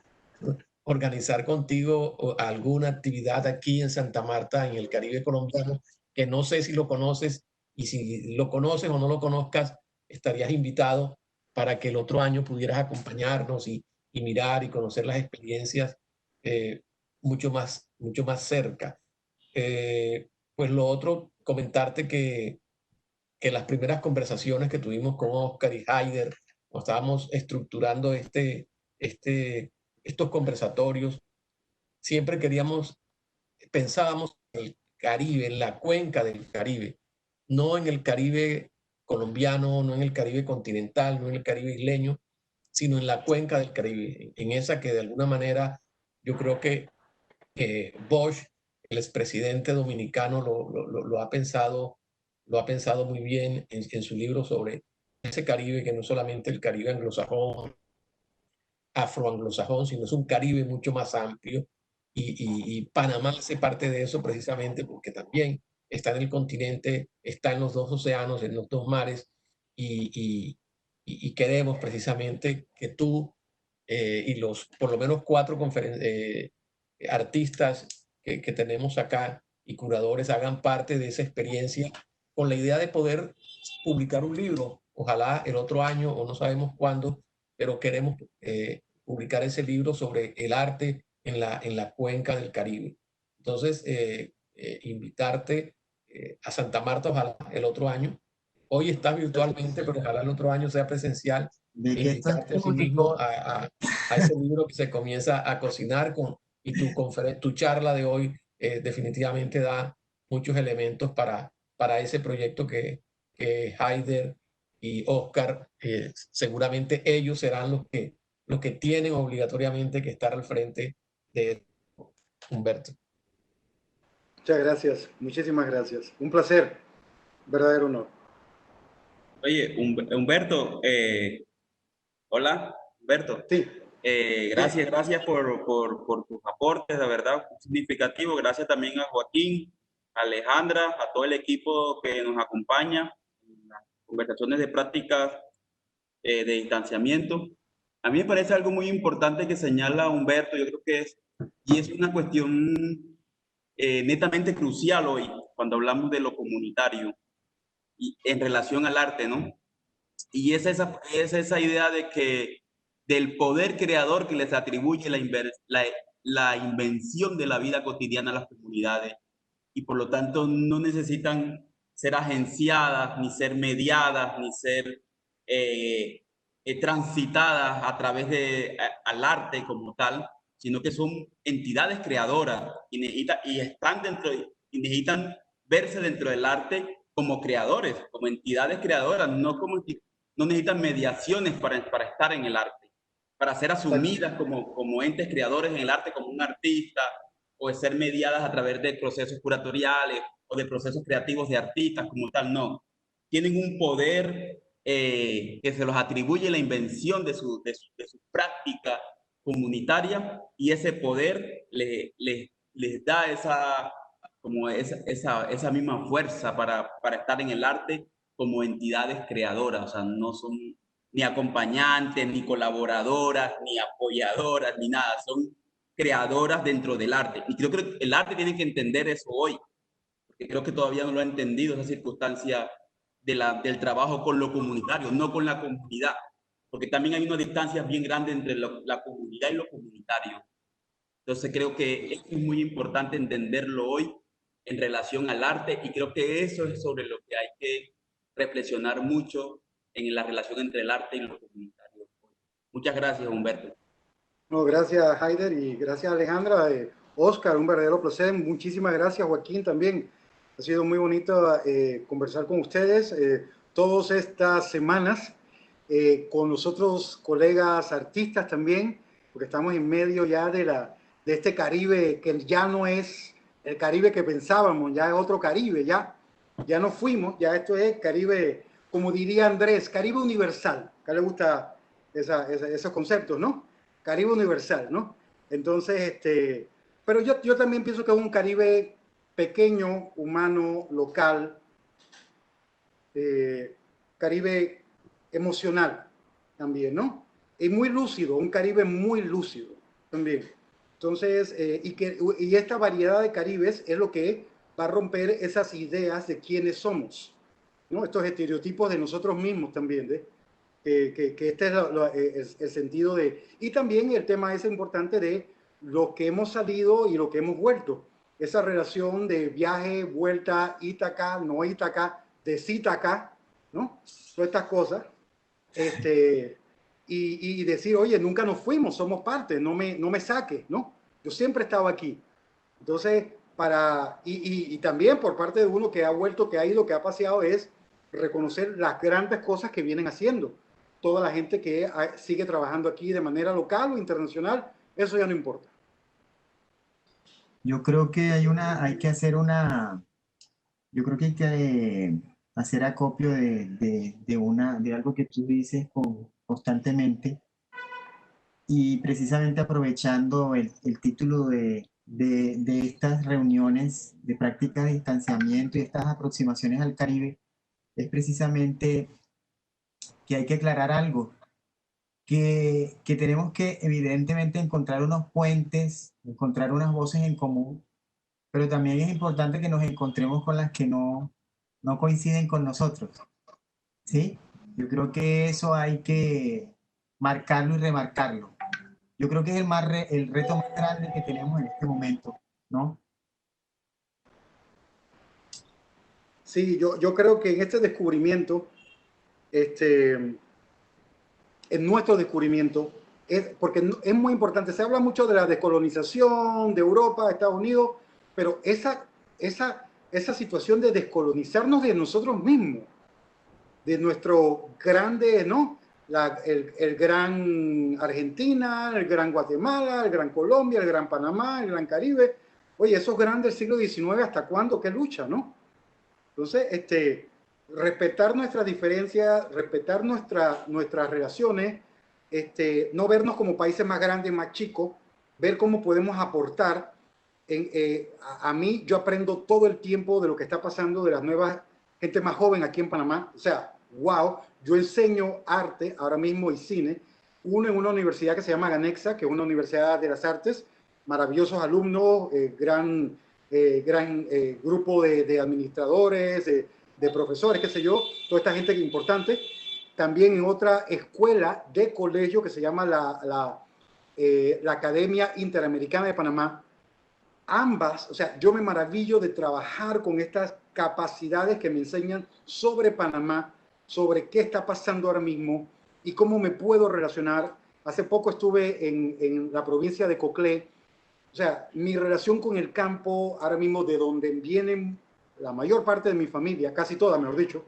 organizar contigo alguna actividad aquí en Santa Marta, en el Caribe colombiano, que no sé si lo conoces, y si lo conoces o no lo conozcas, estarías invitado para que el otro año pudieras acompañarnos y mirar y conocer las experiencias eh, mucho más cerca. Pues lo otro, comentarte que las primeras conversaciones que tuvimos con Oscar y Haider, cuando estábamos estructurando estos conversatorios, siempre pensábamos en el Caribe, en la cuenca del Caribe, no en el Caribe colombiano, no en el Caribe continental, no en el Caribe isleño, sino en la cuenca del Caribe, en esa que de alguna manera yo creo que Bosch, el expresidente dominicano, lo ha pensado muy bien en su libro sobre ese Caribe, que no es solamente el Caribe anglosajón, afroanglosajón, sino es un Caribe mucho más amplio. Y Panamá hace parte de eso precisamente porque también está en el continente, está en los dos océanos, en los dos mares, y queremos precisamente que tú y los por lo menos 4 artistas que tenemos acá y curadores hagan parte de esa experiencia con la idea de poder publicar un libro, ojalá el otro año o no sabemos cuándo, pero queremos publicar ese libro sobre el arte en la cuenca del Caribe. Entonces, invitarte a Santa Marta, ojalá el otro año. Hoy estás virtualmente, pero ojalá el otro año sea presencial. ¿De qué estás Invitarte a sí mismo a ese libro que se comienza a cocinar y tu charla de hoy definitivamente da muchos elementos para ese proyecto que Haider y Oscar, seguramente ellos serán los que tienen obligatoriamente que estar al frente de Humberto. Muchas gracias, muchísimas gracias. Un placer, verdadero honor. Oye, Humberto, hola, Humberto. Sí. Gracias por tus aportes, de verdad, significativo. Gracias también a Joaquín, a Alejandra, a todo el equipo que nos acompaña en las conversaciones de prácticas de distanciamiento. A mí me parece algo muy importante que señala Humberto, yo creo que es una cuestión netamente crucial hoy, cuando hablamos de lo comunitario y en relación al arte, ¿no? Y es esa idea de que del poder creador que les atribuye la invención de la vida cotidiana a las comunidades, y por lo tanto no necesitan ser agenciadas, ni ser mediadas, ni ser transitadas a través al arte como tal, sino que son entidades creadoras y están y necesitan verse dentro del arte como creadores, como entidades creadoras, no necesitan mediaciones para estar en el arte, para ser asumidas como entes creadores en el arte, como un artista, o de ser mediadas a través de procesos curatoriales o de procesos creativos de artistas como tal, no. Tienen un poder que se los atribuye la invención de su práctica comunitaria, y ese poder les da esa misma fuerza para estar en el arte como entidades creadoras. O sea, no son ni acompañantes, ni colaboradoras, ni apoyadoras, ni nada. Son creadoras dentro del arte. Y creo que el arte tiene que entender eso hoy. porque creo que todavía no lo ha entendido esa circunstancia del trabajo con lo comunitario, no con la comunidad, porque también hay una distancia bien grande entre la comunidad y lo comunitario. Entonces creo que es muy importante entenderlo hoy en relación al arte y creo que eso es sobre lo que hay que reflexionar mucho en la relación entre el arte y lo comunitario. Muchas gracias, Humberto. No, gracias, Haider, y gracias, Alejandra. Oscar, un verdadero placer. Muchísimas gracias, Joaquín, también. Ha sido muy bonito conversar con ustedes todas estas semanas, con los otros colegas artistas también, porque estamos en medio ya de este Caribe que ya no es el Caribe que pensábamos, ya es otro Caribe, ya no fuimos, ya esto es Caribe, como diría Andrés, Caribe universal. Acá le gusta esos conceptos, ¿no? Caribe universal, ¿no? Entonces, pero yo también pienso que es un Caribe pequeño, humano, local, Caribe emocional también, ¿no? Y muy lúcido, un Caribe muy lúcido también. Entonces, y esta variedad de Caribes es lo que va a romper esas ideas de quiénes somos, ¿no? Estos estereotipos de nosotros mismos también, ¿eh? Que este es el sentido de... Y también el tema es importante de lo que hemos salido y lo que hemos vuelto. Esa relación de viaje, vuelta, Ítaca, no Ítaca, de Cítaca, ¿no? Todas estas cosas. Y decir, oye, nunca nos fuimos, somos parte, no me saques, ¿no? Yo siempre he estado aquí. Entonces, y también por parte de uno que ha vuelto, que ha ido, que ha paseado, es reconocer las grandes cosas que vienen haciendo. Toda la gente que sigue trabajando aquí de manera local o internacional, eso ya no importa. Yo creo que hay que hacer yo creo que hay que hacer acopio de algo que tú dices constantemente, y precisamente aprovechando el título de estas reuniones de práctica de distanciamiento y estas aproximaciones al Caribe, es precisamente que hay que aclarar algo, que tenemos que evidentemente encontrar unos puentes, encontrar unas voces en común, pero también es importante que nos encontremos con las que no coinciden con nosotros, ¿sí? Yo creo que eso hay que marcarlo y remarcarlo. Yo creo que es el reto más grande que tenemos en este momento, ¿no? Sí, yo creo que en este descubrimiento, en nuestro descubrimiento, porque es muy importante, se habla mucho de la descolonización de Europa, de Estados Unidos, pero esa situación de descolonizarnos de nosotros mismos, de nuestro grande, ¿no? El gran Argentina, el gran Guatemala, el gran Colombia, el gran Panamá, el gran Caribe. Oye, esos grandes del siglo XIX, ¿hasta cuándo? ¿Qué lucha, no? Entonces, respetar nuestras diferencias, respetar nuestras relaciones, no vernos como países más grandes, más chicos, ver cómo podemos aportar. A mí, yo aprendo todo el tiempo de lo que está pasando de las nuevas gente más joven aquí en Panamá. O sea, wow, yo enseño arte ahora mismo y cine, uno en una universidad que se llama Ganexa, que es una universidad de las artes, maravillosos alumnos, gran grupo de administradores, de profesores, qué sé yo, toda esta gente importante. También en otra escuela de colegio que se llama la Academia Interamericana de Panamá. Ambas, o sea, yo me maravillo de trabajar con estas capacidades que me enseñan sobre Panamá, sobre qué está pasando ahora mismo y cómo me puedo relacionar. Hace poco estuve en la provincia de Coclé. O sea, mi relación con el campo, ahora mismo de donde vienen la mayor parte de mi familia, casi toda, mejor dicho,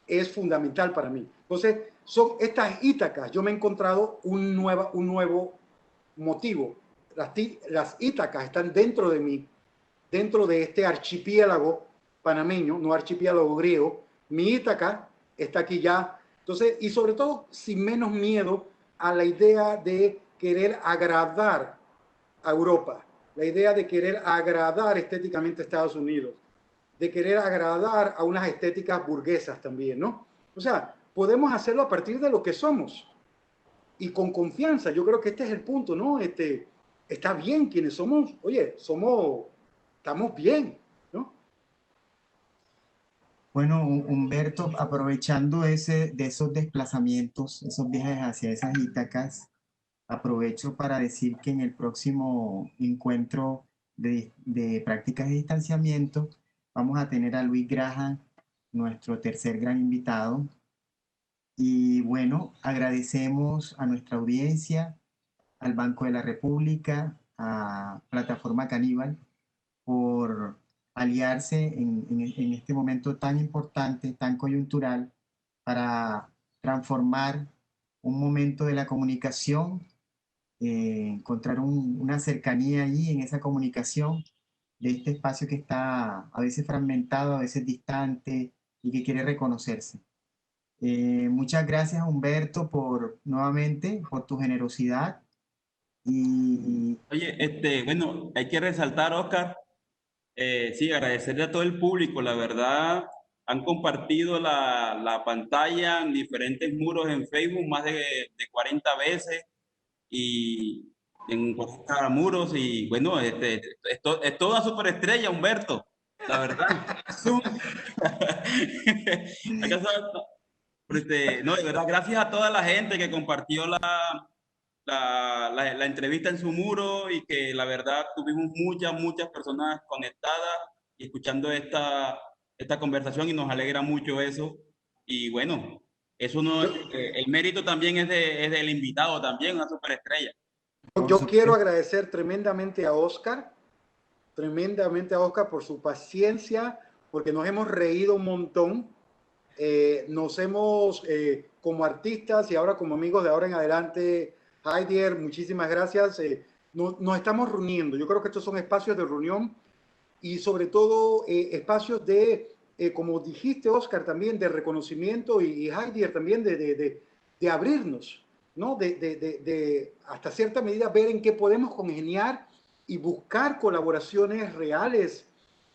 es fundamental para mí. Entonces, son estas Ítacas. Yo me he encontrado un nuevo motivo. Las Ítacas están dentro de mí, dentro de este archipiélago panameño, no archipiélago griego. Mi Ítaca está aquí ya. Entonces, y sobre todo, sin menos miedo a la idea de querer agradar a Europa, la idea de querer agradar estéticamente a Estados Unidos, de querer agradar a unas estéticas burguesas también, ¿no? O sea, podemos hacerlo a partir de lo que somos y con confianza. Yo creo que este es el punto, ¿no? Está bien quienes somos, oye, estamos bien, ¿no? Bueno, Humberto, aprovechando de esos desplazamientos, esos viajes hacia esas Ítacas, aprovecho para decir que en el próximo encuentro de prácticas de distanciamiento vamos a tener a Luis Graham, nuestro tercer gran invitado. Y bueno, agradecemos a nuestra audiencia, al Banco de la República, a Plataforma Caníbal, por aliarse en este momento tan importante, tan coyuntural, para transformar un momento de la comunicación, encontrar una cercanía allí en esa comunicación de este espacio que está a veces fragmentado, a veces distante y que quiere reconocerse. Muchas gracias, Humberto, nuevamente por tu generosidad y Oye, bueno, hay que resaltar, Oscar, sí, agradecerle a todo el público, la verdad, han compartido la pantalla en diferentes muros en Facebook más de 40 veces y en 40 muros y bueno, es toda superestrella, Humberto, la verdad. Zoom. ¿Acaso? No, de verdad, gracias a toda la gente que compartió la entrevista en su muro y que la verdad tuvimos muchas personas conectadas y escuchando esta conversación y nos alegra mucho eso. Y bueno, eso no, Yo, el mérito también es del invitado también, una superestrella. por yo quiero supuesto. agradecer tremendamente a Oscar por su paciencia, porque nos hemos reído un montón, nos hemos, como artistas y ahora como amigos de ahora en adelante, Heidier, muchísimas gracias. Nos estamos reuniendo. Yo creo que estos son espacios de reunión y sobre todo espacios como dijiste, Oscar, también de reconocimiento y Heidier también de abrirnos, ¿no? Hasta cierta medida ver en qué podemos congeniar y buscar colaboraciones reales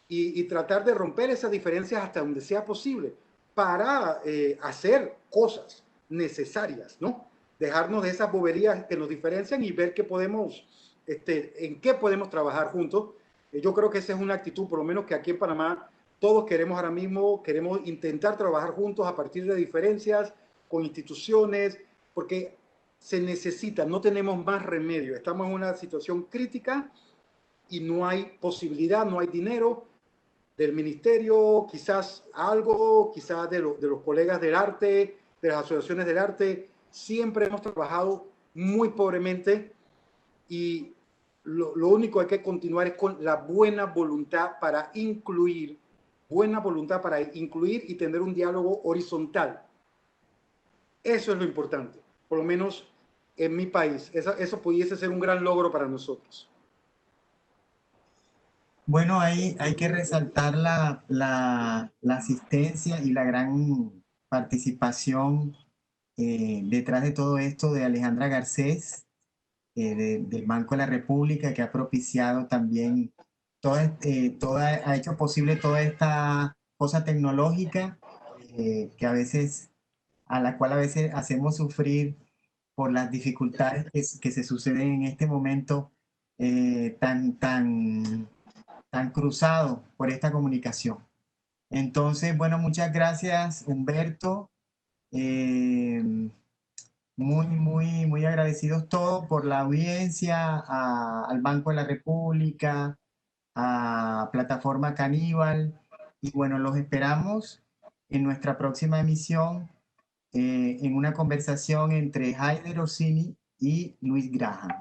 y tratar de romper esas diferencias hasta donde sea posible para hacer cosas necesarias, ¿no? Dejarnos de esas boberías que nos diferencian y ver qué podemos, en qué podemos trabajar juntos. Yo creo que esa es una actitud, por lo menos que aquí en Panamá todos queremos ahora mismo, queremos intentar trabajar juntos a partir de diferencias, con instituciones, porque se necesita, no tenemos más remedio, estamos en una situación crítica y no hay posibilidad, no hay dinero del ministerio, quizás algo, quizás de los colegas del arte, de las asociaciones del arte, siempre hemos trabajado muy pobremente y lo único que hay que continuar es con la buena voluntad para incluir y tener un diálogo horizontal. Eso es lo importante, por lo menos en mi país. Eso pudiese ser un gran logro para nosotros. Bueno, hay que resaltar la asistencia y la gran participación detrás de todo esto de Alejandra Garcés, del Banco de la República, que ha propiciado también ha hecho posible toda esta cosa tecnológica a la cual a veces hacemos sufrir por las dificultades que se suceden en este momento tan cruzado por esta comunicación. Entonces, bueno, muchas gracias, Humberto. Eh, muy agradecidos todos por la audiencia, al Banco de la República, a Plataforma Caníbal. Y bueno, los esperamos en nuestra próxima emisión, en una conversación entre Heider Orsini y Luis Graham.